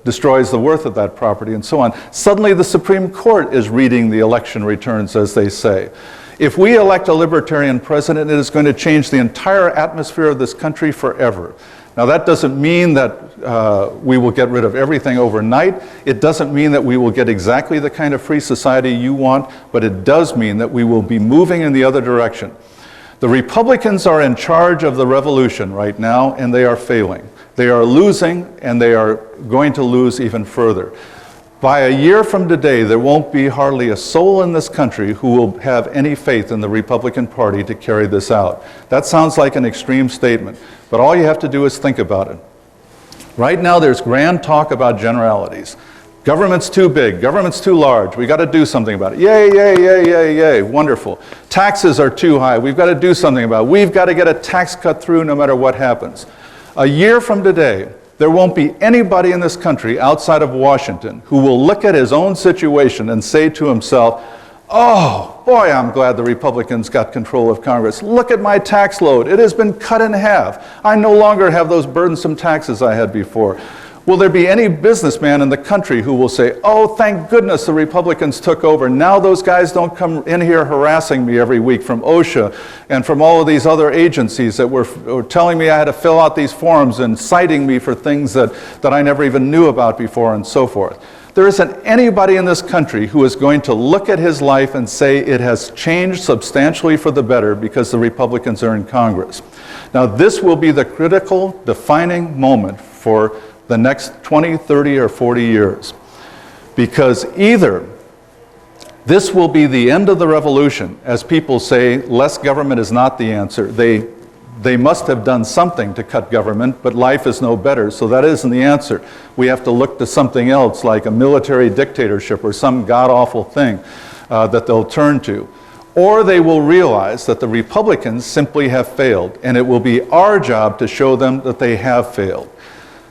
destroys the worth of that property and so on. Suddenly the Supreme Court is reading the election returns, as they say. If we elect a libertarian president, it is going to change the entire atmosphere of this country forever. Now, that doesn't mean that we will get rid of everything overnight. It doesn't mean that we will get exactly the kind of free society you want, but it does mean that we will be moving in the other direction. The Republicans are in charge of the revolution right now, and they are failing. They are losing, and they are going to lose even further. By a year from today, there won't be hardly a soul in this country who will have any faith in the Republican Party to carry this out. That sounds like an extreme statement, but all you have to do is think about it. Right now, there's grand talk about generalities. Government's too big, government's too large, we got to do something about it. Yay, yay, yay, yay, yay, wonderful. Taxes are too high, we've got to do something about it. We've got to get a tax cut through no matter what happens. A year from today, there won't be anybody in this country outside of Washington who will look at his own situation and say to himself, oh, boy, I'm glad the Republicans got control of Congress. Look at my tax load. It has been cut in half. I no longer have those burdensome taxes I had before. Will there be any businessman in the country who will say, oh, thank goodness the Republicans took over. Now those guys don't come in here harassing me every week from OSHA and from all of these other agencies that were telling me I had to fill out these forms and citing me for things that I never even knew about before and so forth. There isn't anybody in this country who is going to look at his life and say it has changed substantially for the better because the Republicans are in Congress. Now this will be the critical defining moment for the next 20, 30, or 40 years. Because either this will be the end of the revolution, as people say, less government is not the answer. They must have done something to cut government, but life is no better, so that isn't the answer. We have to look to something else, like a military dictatorship or some god-awful thing that they'll turn to. Or they will realize that the Republicans simply have failed, and it will be our job to show them that they have failed.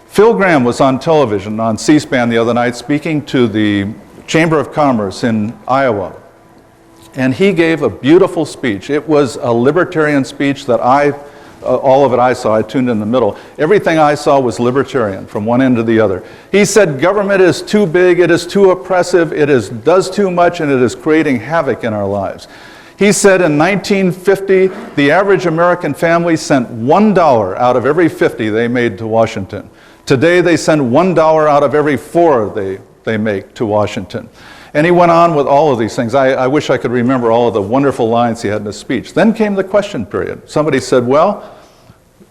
Phil Gramm was on television on C-SPAN the other night speaking to the Chamber of Commerce in Iowa. And he gave a beautiful speech. It was a libertarian speech that I all of it I saw. I tuned in the middle. Everything I saw was libertarian from one end to the other. He said government is too big, it is too oppressive, does too much, and it is creating havoc in our lives. He said in 1950, the average American family sent $1 out of every 50 they made to Washington. Today, they send $1 out of every 4 they make to Washington. And he went on with all of these things. I wish I could remember all of the wonderful lines he had in his speech. Then came the question period. Somebody said, well,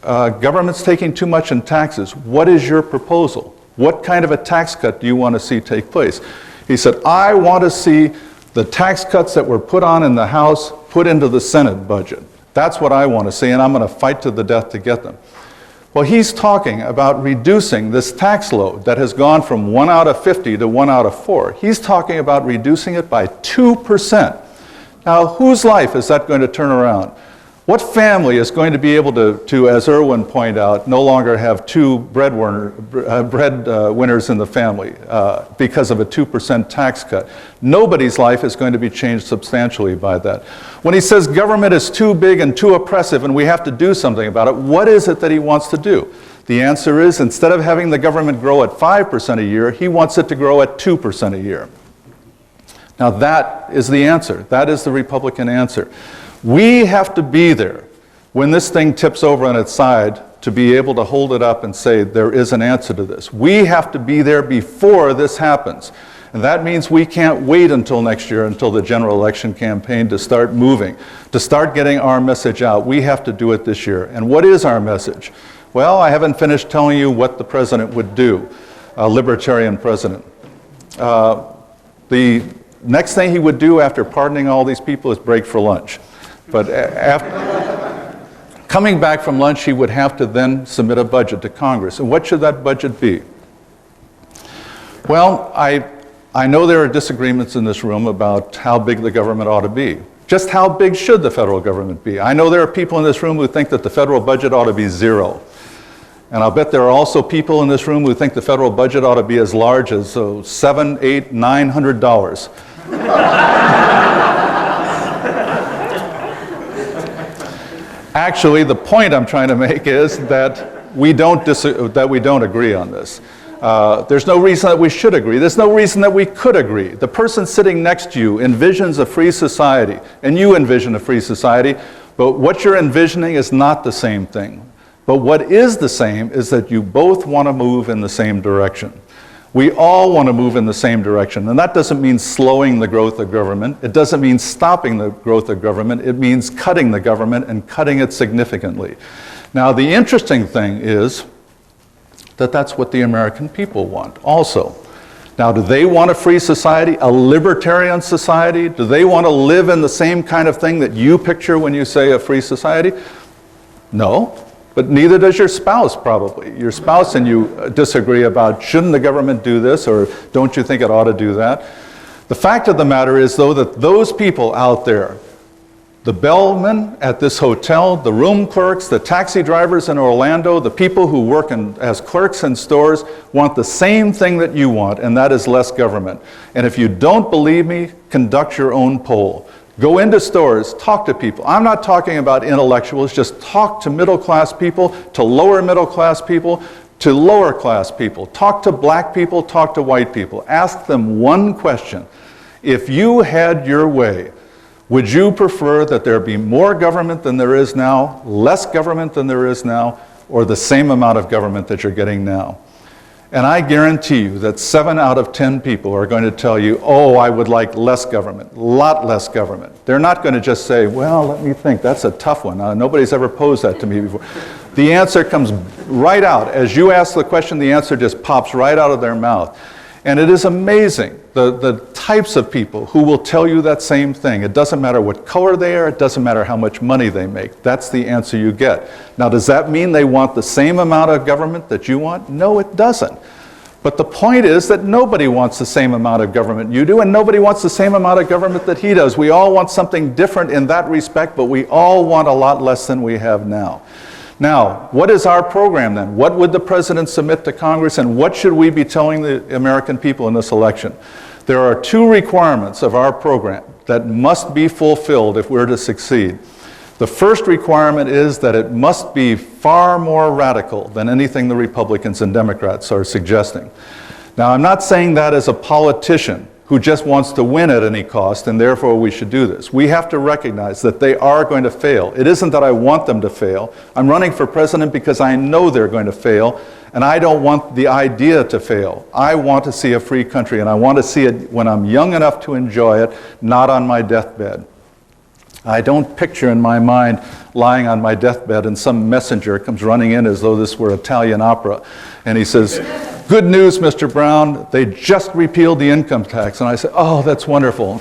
government's taking too much in taxes. What is your proposal? What kind of a tax cut do you want to see take place? He said, I want to see the tax cuts that were put on in the House put into the Senate budget. That's what I want to see, and I'm going to fight to the death to get them. Well, he's talking about reducing this tax load that has gone from 1 out of 50 to 1 out of 4. He's talking about reducing it by 2%. Now, whose life is that going to turn around? What family is going to be able to, as Irwin pointed out, no longer have 2 breadwinners in the family because of a 2% tax cut? Nobody's life is going to be changed substantially by that. When he says government is too big and too oppressive and we have to do something about it, what is it that he wants to do? The answer is, instead of having the government grow at 5% a year, he wants it to grow at 2% a year. Now that is the answer. That is the Republican answer. We have to be there when this thing tips over on its side to be able to hold it up and say there is an answer to this. We have to be there before this happens. And that means we can't wait until next year, until the general election campaign, to start moving, to start getting our message out. We have to do it this year. And what is our message? Well, I haven't finished telling you what the president would do, a libertarian president. The next thing he would do after pardoning all these people is break for lunch. But after coming back from lunch, he would have to then submit a budget to Congress. And what should that budget be? Well, I know there are disagreements in this room about how big the government ought to be. Just how big should the federal government be? I know there are people in this room who think that the federal budget ought to be 0. And I'll bet there are also people in this room who think the federal budget ought to be as large as $700, $800, $900. Actually, the point I'm trying to make is that we don't agree on this. There's no reason that we should agree. There's no reason that we could agree. The person sitting next to you envisions a free society, and you envision a free society, but what you're envisioning is not the same thing. But what is the same is that you both want to move in the same direction. We all want to move in the same direction, and that doesn't mean slowing the growth of government. It doesn't mean stopping the growth of government. It means cutting the government and cutting it significantly. Now, the interesting thing is that that's what the American people want also. Now, do they want a free society, a libertarian society? Do they want to live in the same kind of thing that you picture when you say a free society? No. But neither does your spouse, probably. Your spouse and you disagree about, shouldn't the government do this, or don't you think it ought to do that? The fact of the matter is, though, that those people out there, the bellmen at this hotel, the room clerks, the taxi drivers in Orlando, the people who work as clerks in stores, want the same thing that you want, and that is less government. And if you don't believe me, conduct your own poll. Go into stores, talk to people. I'm not talking about intellectuals, just talk to middle-class people, to lower middle-class people, to lower-class people. Talk to black people, talk to white people. Ask them one question. If you had your way, would you prefer that there be more government than there is now, less government than there is now, or the same amount of government that you're getting now? And I guarantee you that 7 out of 10 people are going to tell you, oh, I would like less government, a lot less government. They're not going to just say, well, let me think, that's a tough one. Nobody's ever posed that to me before. The answer comes right out. As you ask the question, the answer just pops right out of their mouth. And it is amazing, the types of people who will tell you that same thing. It doesn't matter what color they are, it doesn't matter how much money they make. That's the answer you get. Now, does that mean they want the same amount of government that you want? No, it doesn't. But the point is that nobody wants the same amount of government you do, and nobody wants the same amount of government that he does. We all want something different in that respect, but we all want a lot less than we have now. Now, what is our program then? What would the president submit to Congress, and what should we be telling the American people in this election? There are 2 requirements of our program that must be fulfilled if we're to succeed. The first requirement is that it must be far more radical than anything the Republicans and Democrats are suggesting. Now, I'm not saying that as a politician who just wants to win at any cost, and therefore we should do this. We have to recognize that they are going to fail. It isn't that I want them to fail. I'm running for president because I know they're going to fail, and I don't want the idea to fail. I want to see a free country, and I want to see it when I'm young enough to enjoy it, not on my deathbed. I don't picture in my mind lying on my deathbed and some messenger comes running in as though this were Italian opera. And he says, "Good news, Mr. Browne, they just repealed the income tax." And I say, "Oh, that's wonderful."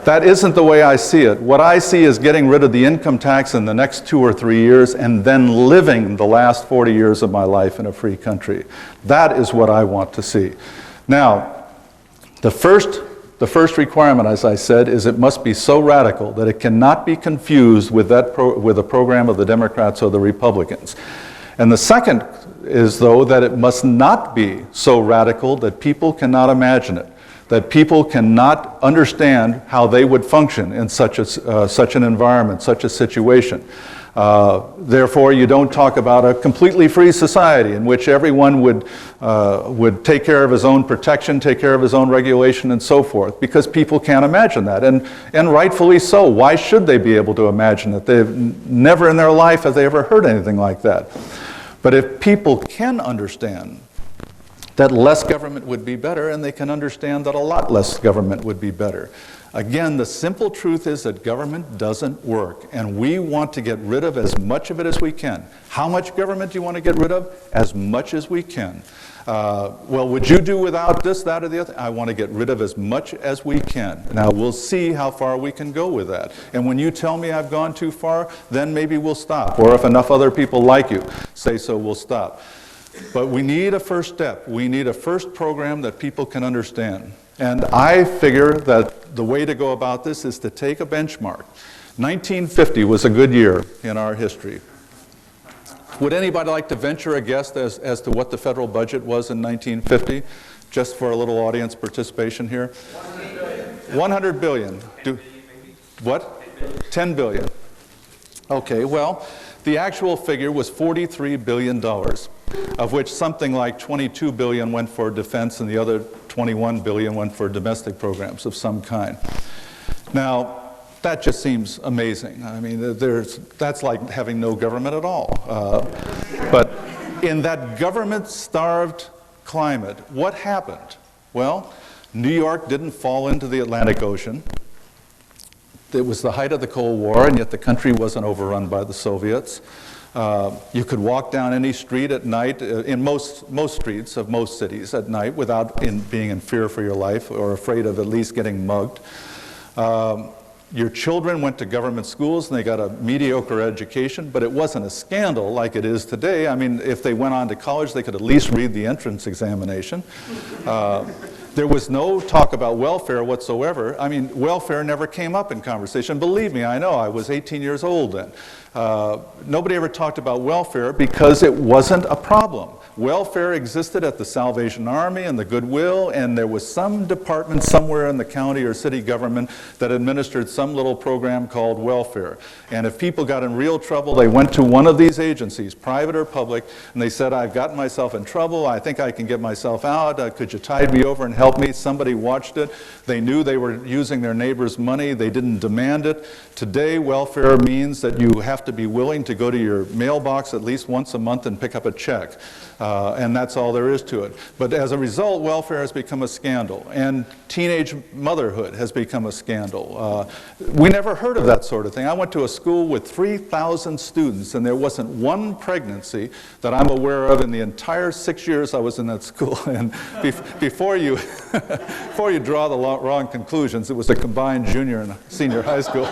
That isn't the way I see it. What I see is getting rid of the income tax in the next 2 or 3 years and then living the last 40 years of my life in a free country. That is what I want to see. Now, the first requirement, as I said, is it must be so radical that it cannot be confused with with a program of the Democrats or the Republicans. And the second is, though, that it must not be so radical that people cannot imagine it, that people cannot understand how they would function in such an environment, such a situation. Therefore, you don't talk about a completely free society in which everyone would take care of his own protection, take care of his own regulation, and so forth, because people can't imagine that, and rightfully so. Why should they be able to imagine it? They've never in their life have they ever heard anything like that. But if people can understand that less government would be better, and they can understand that a lot less government would be better. Again, the simple truth is that government doesn't work, and we want to get rid of as much of it as we can. How much government do you want to get rid of? As much as we can. Well, would you do without this, that, or the other? I want to get rid of as much as we can. Now, we'll see how far we can go with that. And when you tell me I've gone too far, then maybe we'll stop. Or if enough other people like you say so, we'll stop. But we need a first step. We need a first program that people can understand. And I figure that the way to go about this is to take a benchmark. 1950 was a good year in our history. Would anybody like to venture a guess as to what the federal budget was in 1950? Just for a little audience participation here. 100 billion. What? 10 billion. Okay, well, the actual figure was $43 billion, of which something like 22 billion went for defense and the other 21 billion went for domestic programs of some kind. Now, that just seems amazing. I mean, that's like having no government at all. But in that government-starved climate, what happened? Well, New York didn't fall into the Atlantic Ocean. It was the height of the Cold War, and yet the country wasn't overrun by the Soviets. You could walk down any street at night, in most streets of most cities at night, without being in fear for your life or afraid of at least getting mugged. Your children went to government schools and they got a mediocre education, but it wasn't a scandal like it is today. I mean, if they went on to college, they could at least read the entrance examination. There was no talk about welfare whatsoever. I mean, welfare never came up in conversation. Believe me, I know, I was 18 years old then. Nobody ever talked about welfare because it wasn't a problem. Welfare existed at the Salvation Army and the Goodwill, and there was some department somewhere in the county or city government that administered some little program called welfare. And if people got in real trouble, they went to one of these agencies, private or public, and they said, "I've gotten myself in trouble, I think I can get myself out, could you tide me over and help me?" Somebody watched it. They knew they were using their neighbor's money. They didn't demand it. Today, welfare means that you have to be willing to go to your mailbox at least once a month and pick up a check. And that's all there is to it. But as a result, welfare has become a scandal, and teenage motherhood has become a scandal. We never heard of that sort of thing. I went to a school with 3,000 students, and there wasn't one pregnancy that I'm aware of in the entire 6 years I was in that school. And before you draw the wrong conclusions, it was a combined junior and senior high school.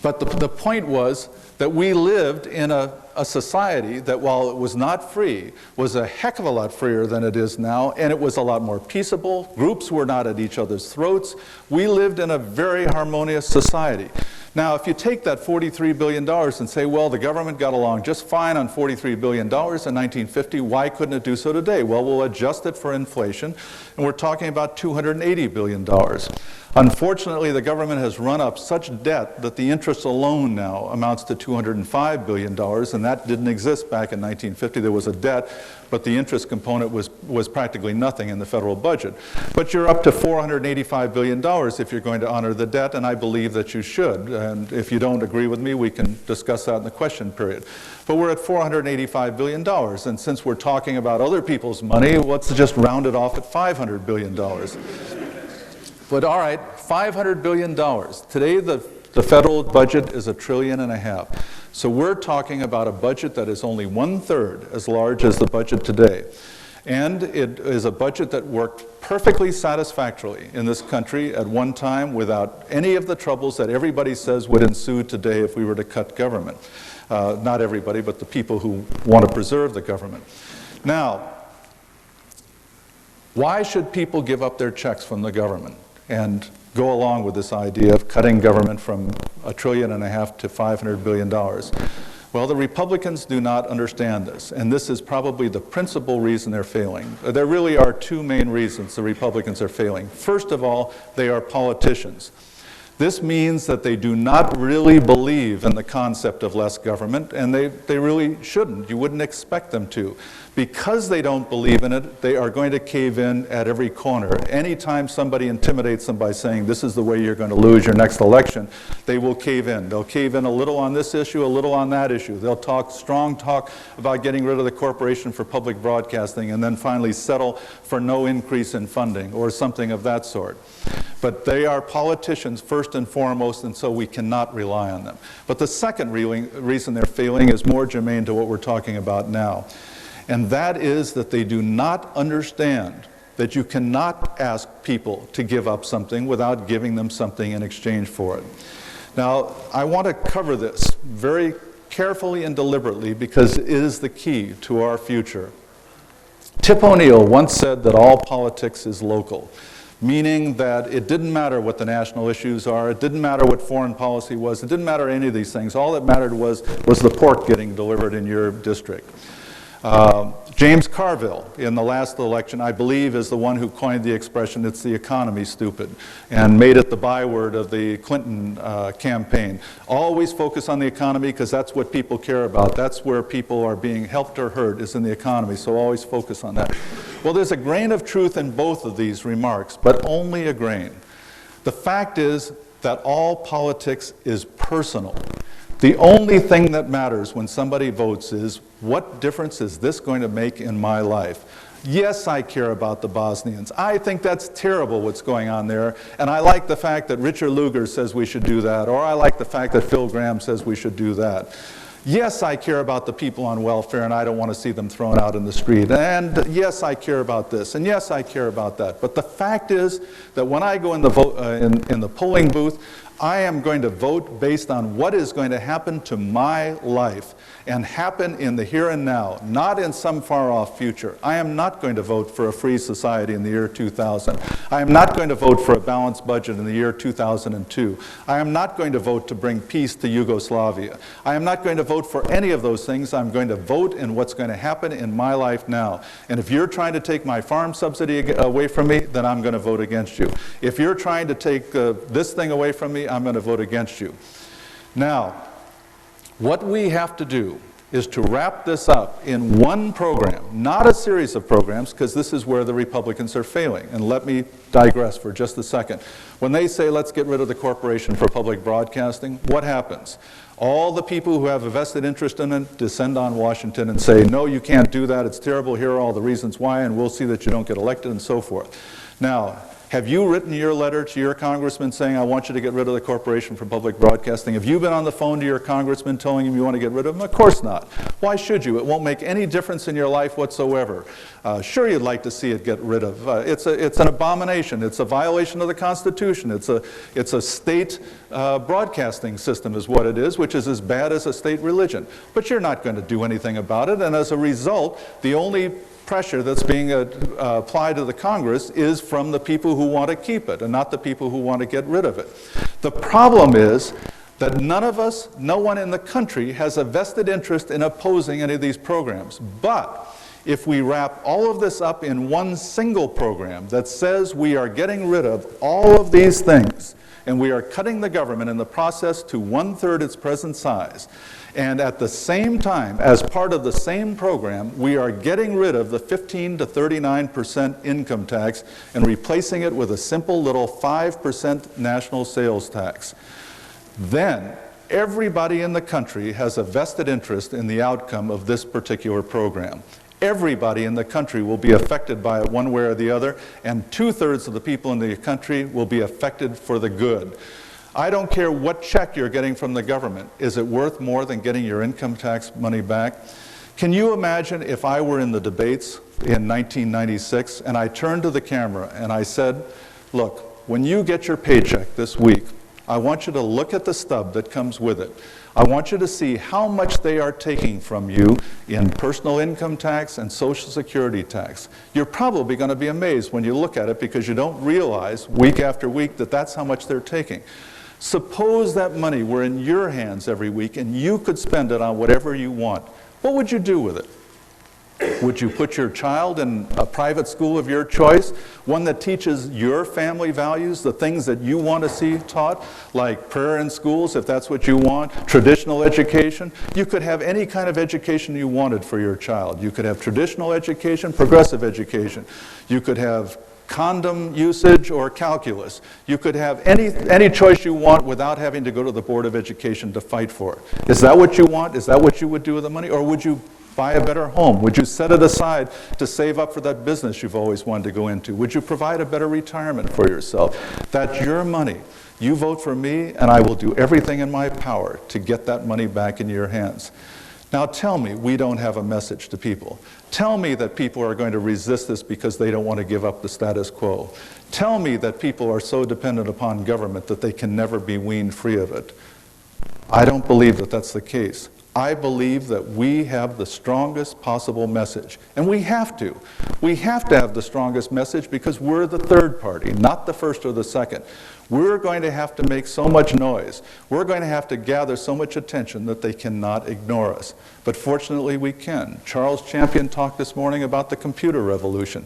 But the point was that we lived in a a society that, while it was not free, was a heck of a lot freer than it is now, and it was a lot more peaceable. Groups were not at each other's throats. We lived in a very harmonious society. Now, if you take that $43 billion and say, well, the government got along just fine on $43 billion in 1950, why couldn't it do so today? Well, we'll adjust it for inflation, and we're talking about $280 billion. Unfortunately, the government has run up such debt that the interest alone now amounts to $205 billion, and that didn't exist back in 1950. There was a debt, but the interest component was practically nothing in the federal budget. But you're up to $485 billion if you're going to honor the debt, and I believe that you should. And if you don't agree with me, we can discuss that in the question period. But we're at $485 billion, and since we're talking about other people's money, let's just round it off at $500 billion. But all right, $500 billion. Today, the federal budget is $1.5 trillion. So we're talking about a budget that is only 1/3 as large as the budget today. And it is a budget that worked perfectly satisfactorily in this country at one time without any of the troubles that everybody says would ensue today if we were to cut government. Not everybody, but the people who want to preserve the government. Now, why should people give up their checks from the government and go along with this idea of cutting government from $1.5 trillion to $500 billion? Well, the Republicans do not understand this, and this is probably the principal reason they're failing. There really are two main reasons the Republicans are failing. First of all, they are politicians. This means that they do not really believe in the concept of less government, and they really shouldn't. You wouldn't expect them to. Because they don't believe in it, they are going to cave in at every corner. Anytime somebody intimidates them by saying, this is the way you're going to lose your next election, they will cave in. They'll cave in a little on this issue, a little on that issue. They'll talk strong talk about getting rid of the Corporation for Public Broadcasting and then finally settle for no increase in funding or something of that sort. But they are politicians first and foremost, and so we cannot rely on them. But the second reason they're failing is more germane to what we're talking about now. And that is that they do not understand that you cannot ask people to give up something without giving them something in exchange for it. Now, I want to cover this very carefully and deliberately because it is the key to our future. Tip O'Neill once said that all politics is local, meaning that it didn't matter what the national issues are, it didn't matter what foreign policy was, it didn't matter any of these things. All that mattered was the pork getting delivered in your district. James Carville, in the last election, I believe, is the one who coined the expression, it's the economy, stupid, and made it the byword of the Clinton campaign. Always focus on the economy because that's what people care about. That's where people are being helped or hurt, is in the economy, so always focus on that. Well, there's a grain of truth in both of these remarks, but only a grain. The fact is that all politics is personal. The only thing that matters when somebody votes is, what difference is this going to make in my life? Yes, I care about the Bosnians. I think that's terrible what's going on there, and I like the fact that Richard Lugar says we should do that, or I like the fact that Phil Gramm says we should do that. Yes, I care about the people on welfare, and I don't want to see them thrown out in the street. And yes, I care about this, and yes, I care about that. But the fact is that when I go in the polling booth, I am going to vote based on what is going to happen to my life and happen in the here and now, not in some far-off future. I am not going to vote for a free society in the year 2000. I am not going to vote for a balanced budget in the year 2002. I am not going to vote to bring peace to Yugoslavia. I am not going to vote for any of those things. I'm going to vote in what's going to happen in my life now. And if you're trying to take my farm subsidy away from me, then I'm going to vote against you. If you're trying to take this thing away from me, I'm going to vote against you. Now, what we have to do is to wrap this up in one program, not a series of programs, because this is where the Republicans are failing. And let me digress for just a second. When they say, let's get rid of the Corporation for Public Broadcasting, what happens? All the people who have a vested interest in it descend on Washington and say, no, you can't do that, it's terrible, here are all the reasons why, and we'll see that you don't get elected, and so forth. Now, Have you written your letter to your congressman saying, I want you to get rid of the Corporation for Public Broadcasting? Have you been on the phone to your congressman telling him you want to get rid of him? Of course not. Why should you? It won't make any difference in your life whatsoever. Sure, you'd like to see it get rid of. It's an abomination. It's a violation of the Constitution. It's a state broadcasting system is what it is, which is as bad as a state religion. But you're not going to do anything about it, and as a result, the only pressure that's being applied to the Congress is from the people who want to keep it and not the people who want to get rid of it. The problem is that none of us, no one in the country has a vested interest in opposing any of these programs. But if we wrap all of this up in one single program that says we are getting rid of all of these things and we are cutting the government in the process to 1/3 its present size, and at the same time, as part of the same program, we are getting rid of the 15 to 39% income tax and replacing it with a simple little 5% national sales tax. Then everybody in the country has a vested interest in the outcome of this particular program. Everybody in the country will be affected by it one way or the other, and 2/3 of the people in the country will be affected for the good. I don't care what check you're getting from the government. Is it worth more than getting your income tax money back? Can you imagine if I were in the debates in 1996 and I turned to the camera and I said, look, when you get your paycheck this week, I want you to look at the stub that comes with it. I want you to see how much they are taking from you in personal income tax and Social Security tax. You're probably going to be amazed when you look at it because you don't realize week after week that that's how much they're taking. Suppose that money were in your hands every week and you could spend it on whatever you want. What would you do with it? Would you put your child in a private school of your choice, one that teaches your family values, the things that you want to see taught, like prayer in schools, if that's what you want, traditional education? You could have any kind of education you wanted for your child. You could have traditional education, progressive education. You could have condom usage or calculus. You could have any choice you want without having to go to the Board of Education to fight for it. Is that what you want? Is that what you would do with the money? Or would you buy a better home? Would you set it aside to save up for that business you've always wanted to go into? Would you provide a better retirement for yourself? That's your money. You vote for me, and I will do everything in my power to get that money back in your hands. Now tell me we don't have a message to people. Tell me that people are going to resist this because they don't want to give up the status quo. Tell me that people are so dependent upon government that they can never be weaned free of it. I don't believe that that's the case. I believe that we have the strongest possible message, and we have to. We have to have the strongest message because we're the third party, not the first or the second. We're going to have to make so much noise. We're going to have to gather so much attention that they cannot ignore us. But fortunately, we can. Charles Champion talked this morning about the computer revolution.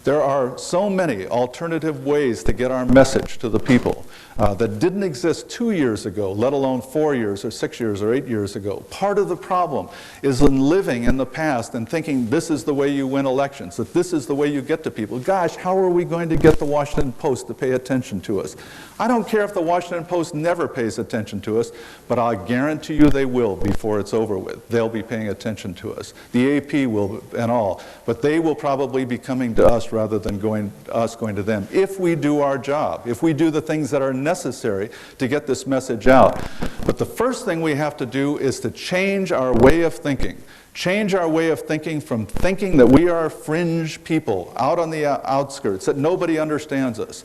There are so many alternative ways to get our message to the people that didn't exist 2 years ago, let alone 4 years or 6 years or 8 years ago. Part of the problem is in living in the past and thinking this is the way you win elections, that this is the way you get to people. Gosh, how are we going to get the Washington Post to pay attention to us? I don't care if the Washington Post never pays attention to us, but I guarantee you they will before it's over with. They'll be paying attention to us. The AP will and all, but they will probably be coming to us rather than going to them. If we do our job, if we do the things that are necessary to get this message out. But the first thing we have to do is to change our way of thinking. Change our way of thinking from thinking that we are fringe people out on the outskirts, that nobody understands us.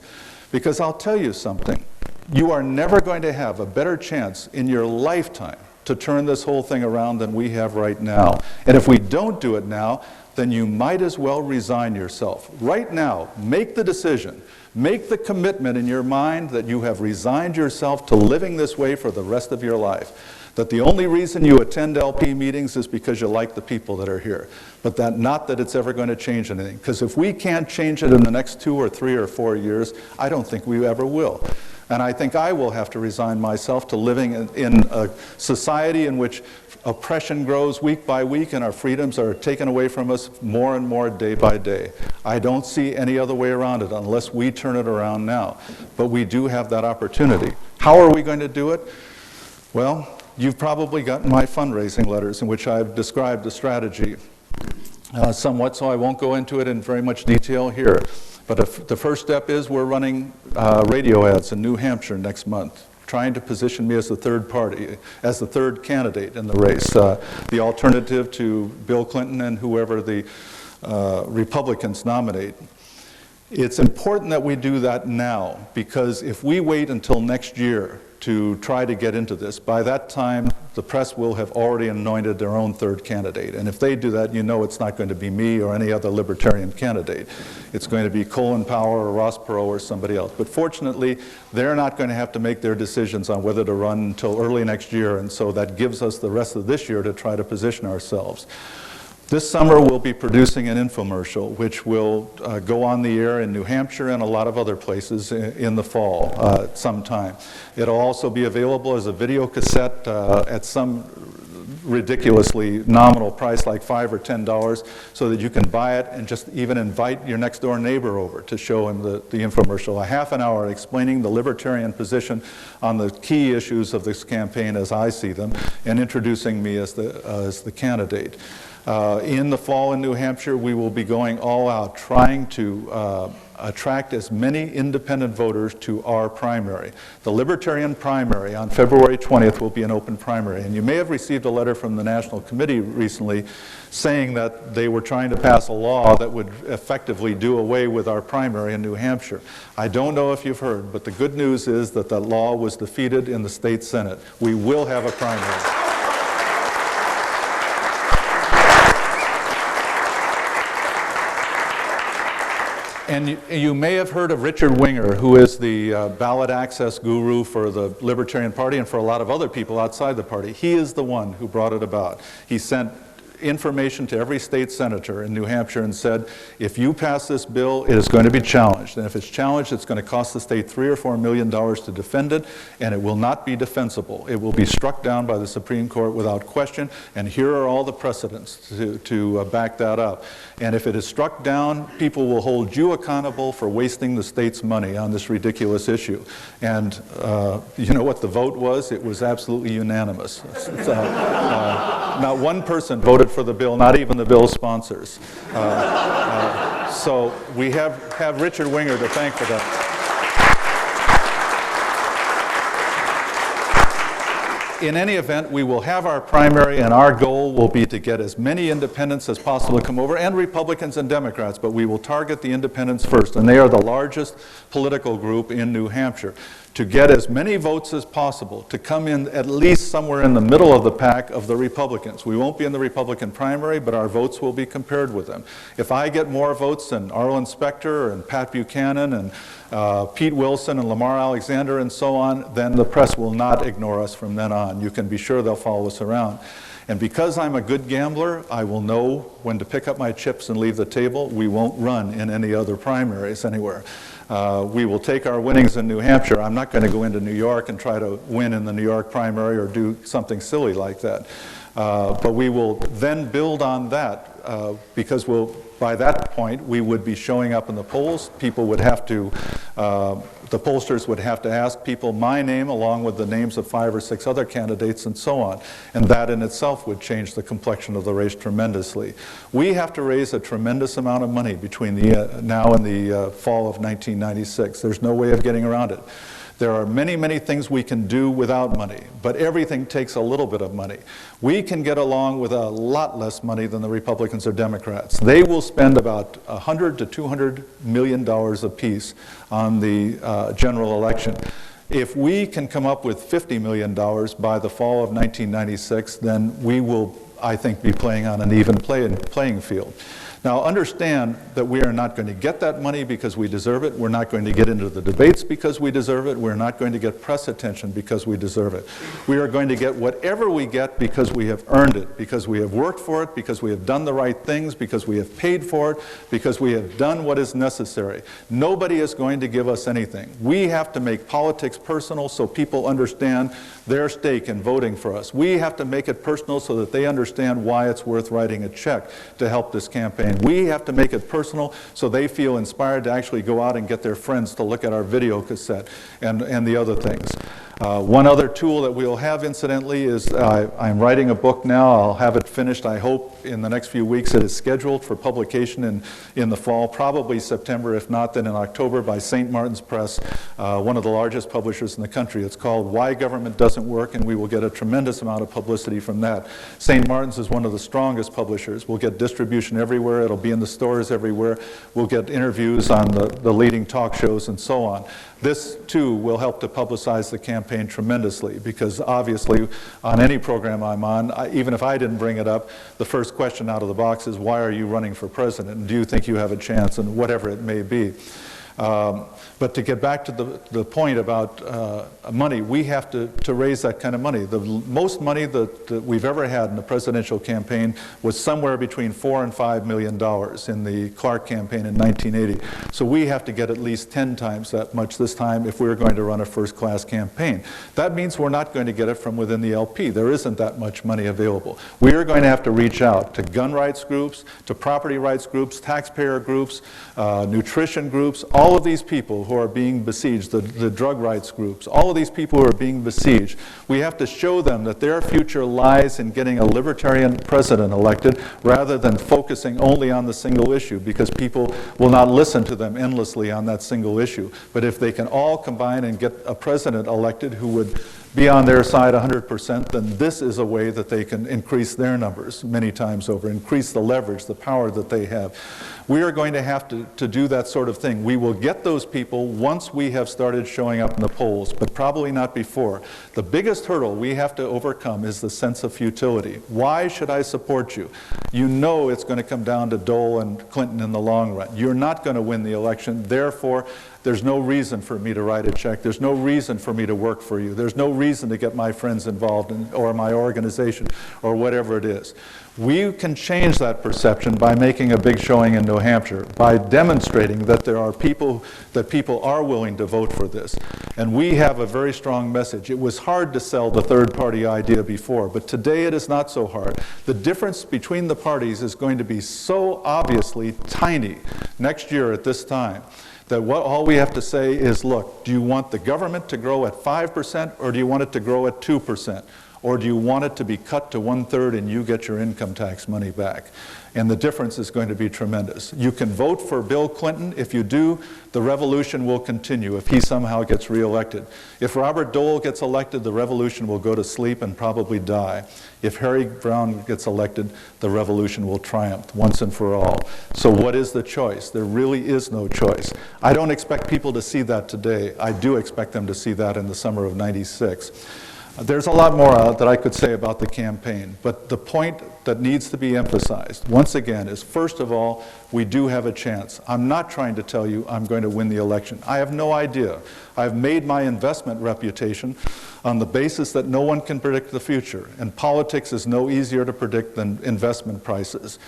Because I'll tell you something, you are never going to have a better chance in your lifetime to turn this whole thing around than we have right now. And if we don't do it now, then you might as well resign yourself. Right now, make the decision, make the commitment in your mind that you have resigned yourself to living this way for the rest of your life. That the only reason you attend LP meetings is because you like the people that are here. But not that it's ever going to change anything. Because if we can't change it in the next 2 or 3 or 4 years, I don't think we ever will. And I think I will have to resign myself to living in a society in which oppression grows week by week and our freedoms are taken away from us more and more day by day. I don't see any other way around it unless we turn it around now. But we do have that opportunity. How are we going to do it? Well, you've probably gotten my fundraising letters in which I've described the strategy somewhat, so I won't go into it in very much detail here. But the first step is we're running radio ads in New Hampshire next month, trying to position me as the third party, as the third candidate in the race, the alternative to Bill Clinton and whoever the Republicans nominate. It's important that we do that now, because if we wait until next year to try to get into this, by that time the press will have already anointed their own third candidate. And if they do that, you know it's not going to be me or any other Libertarian candidate. It's going to be Colin Powell or Ross Perot or somebody else. But fortunately, they're not going to have to make their decisions on whether to run until early next year, and so that gives us the rest of this year to try to position ourselves. This summer we'll be producing an infomercial which will go on the air in New Hampshire and a lot of other places in the fall sometime. It'll also be available as a video cassette at some ridiculously nominal price like $5 or $10 so that you can buy it and just even invite your next door neighbor over to show him the infomercial. A half an hour explaining the Libertarian position on the key issues of this campaign as I see them and introducing me as the candidate. In the fall in New Hampshire, we will be going all out trying to attract as many independent voters to our primary. The Libertarian primary on February 20th will be an open primary. And you may have received a letter from the National Committee recently saying that they were trying to pass a law that would effectively do away with our primary in New Hampshire. I don't know if you've heard, but the good news is that that law was defeated in the state Senate. We will have a primary. And you may have heard of Richard Winger, who is the ballot access guru for the Libertarian Party and for a lot of other people outside the party. He is the one who brought it about. He sent information to every state senator in New Hampshire and said, if you pass this bill, it is going to be challenged. And if it's challenged, it's going to cost the state $3 or $4 million to defend it, and it will not be defensible. It will be struck down by the Supreme Court without question, and here are all the precedents to back that up. And if it is struck down, people will hold you accountable for wasting the state's money on this ridiculous issue. And you know what the vote was? It was absolutely unanimous. Not one person voted for the bill, not even the bill's sponsors. So we have Richard Winger to thank for that. In any event, we will have our primary, and our goal will be to get as many independents as possible to come over, and Republicans and Democrats, but we will target the independents first, and they are the largest political group in New Hampshire. To get as many votes as possible, to come in at least somewhere in the middle of the pack of the Republicans. We won't be in the Republican primary, but our votes will be compared with them. If I get more votes than Arlen Specter and Pat Buchanan and Pete Wilson and Lamar Alexander and so on, then the press will not ignore us from then on. You can be sure they'll follow us around. And because I'm a good gambler, I will know when to pick up my chips and leave the table. We won't run in any other primaries anywhere. We will take our winnings in New Hampshire. I'm not going to go into New York and try to win in the New York primary or do something silly like that. But we will then build on that because by that point we would be showing up in the polls. People would have to, the pollsters would have to ask people my name along with the names of 5 or 6 other candidates and so on. And that in itself would change the complexion of the race tremendously. We have to raise a tremendous amount of money between now and the fall of 1996. There's no way of getting around it. There are many, many things we can do without money, but everything takes a little bit of money. We can get along with a lot less money than the Republicans or Democrats. They will spend about $100 to $200 million apiece on the general election. If we can come up with $50 million by the fall of 1996, then we will, I think, be playing on an even playing field. Now understand that we are not going to get that money because we deserve it. We're not going to get into the debates because we deserve it. We're not going to get press attention because we deserve it. We are going to get whatever we get because we have earned it, because we have worked for it, because we have done the right things, because we have paid for it, because we have done what is necessary. Nobody is going to give us anything. We have to make politics personal so people understand their stake in voting for us. We have to make it personal so that they understand why it's worth writing a check to help this campaign. We have to make it personal so they feel inspired to actually go out and get their friends to look at our video cassette and the other things. One other tool that we'll have, incidentally, is I'm writing a book now. I'll have it finished, I hope, in the next few weeks. It is scheduled for publication in the fall, probably September, if not then in October, by St. Martin's Press, one of the largest publishers in the country. It's called Why Government Doesn't Work, and we will get a tremendous amount of publicity from that. St. Martin's is one of the strongest publishers. We'll get distribution everywhere. It'll be in the stores everywhere. We'll get interviews on the leading talk shows and so on. This, too, will help to publicize the campaign tremendously, because obviously on any program I'm on, even if I didn't bring it up, the first question out of the box is, why are you running for president? And do you think you have a chance? And whatever it may be. But to get back to the point about money, we have to raise that kind of money. The most money that we've ever had in a presidential campaign was somewhere between $4 and $5 million in the Clark campaign in 1980. So we have to get at least 10 times that much this time if we're going to run a first-class campaign. That means we're not going to get it from within the LP. There isn't that much money available. We are going to have to reach out to gun rights groups, to property rights groups, taxpayer groups, nutrition groups, all of these people who are being besieged, the drug rights groups, all of these people who are being besieged. We have to show them that their future lies in getting a libertarian president elected rather than focusing only on the single issue, because people will not listen to them endlessly on that single issue. But if they can all combine and get a president elected who would be on their side 100%, then this is a way that they can increase their numbers many times over, increase the leverage, the power that they have. We are going to have to do that sort of thing. We will get those people once we have started showing up in the polls, but probably not before. The biggest hurdle we have to overcome is the sense of futility. Why should I support you? You know it's going to come down to Dole and Clinton in the long run. You're not going to win the election, therefore there's no reason for me to write a check. There's no reason for me to work for you. There's no reason to get my friends involved or my organization or whatever it is. We can change that perception by making a big showing in New Hampshire, by demonstrating that there are people are willing to vote for this. And we have a very strong message. It was hard to sell the third-party idea before, but today it is not so hard. The difference between the parties is going to be so obviously tiny next year at this time that all we have to say is, look, do you want the government to grow at 5% or do you want it to grow at 2%? Or do you want it to be cut to 1/3 and you get your income tax money back? And the difference is going to be tremendous. You can vote for Bill Clinton. If you do, the revolution will continue if he somehow gets reelected. If Robert Dole gets elected, the revolution will go to sleep and probably die. If Harry Browne gets elected, the revolution will triumph once and for all. So what is the choice? There really is no choice. I don't expect people to see that today. I do expect them to see that in the summer of '96. There's a lot more that I could say about the campaign, but the point that needs to be emphasized, once again, is first of all, we do have a chance. I'm not trying to tell you I'm going to win the election. I have no idea. I've made my investment reputation on the basis that no one can predict the future, and politics is no easier to predict than investment prices.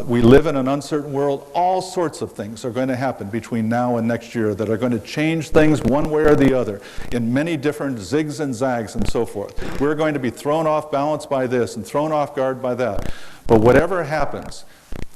We live in an uncertain world. All sorts of things are going to happen between now and next year that are going to change things one way or the other in many different zigs and zags and so forth. We're going to be thrown off balance by this and thrown off guard by that. But whatever happens,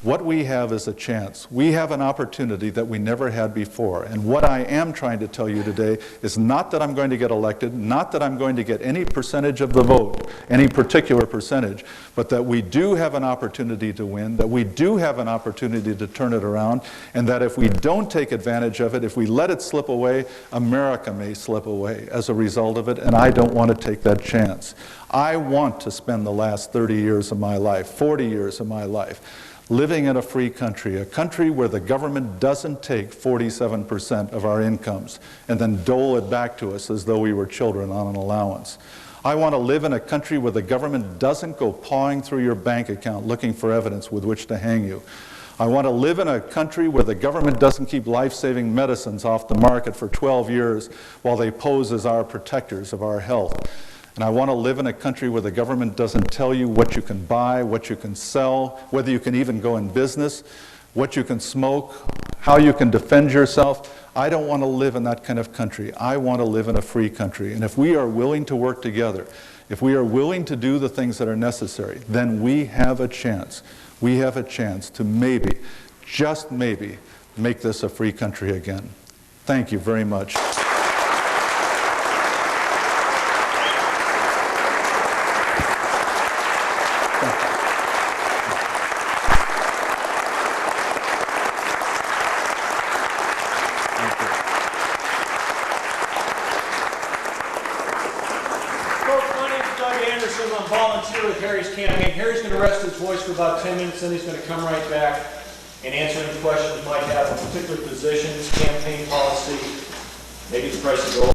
what we have is a chance. We have an opportunity that we never had before. And what I am trying to tell you today is not that I'm going to get elected, not that I'm going to get any percentage of the vote, any particular percentage, but that we do have an opportunity to win, that we do have an opportunity to turn it around, and that if we don't take advantage of it, if we let it slip away, America may slip away as a result of it, and I don't want to take that chance. I want to spend the last 30 years of my life, 40 years of my life, living in a free country, a country where the government doesn't take 47% of our incomes and then dole it back to us as though we were children on an allowance. I want to live in a country where the government doesn't go pawing through your bank account looking for evidence with which to hang you. I want to live in a country where the government doesn't keep life-saving medicines off the market for 12 years while they pose as our protectors of our health. And I want to live in a country where the government doesn't tell you what you can buy, what you can sell, whether you can even go in business, what you can smoke, how you can defend yourself. I don't want to live in that kind of country. I want to live in a free country. And if we are willing to work together, if we are willing to do the things that are necessary, then we have a chance. We have a chance to maybe, just maybe, make this a free country again. Thank you very much. senator says I'm volunteer with Harry's campaign. Harry's going to rest his voice for about 10 minutes, then he's going to come right back and answer any questions you might have on particular positions, campaign policy, maybe the price of gold.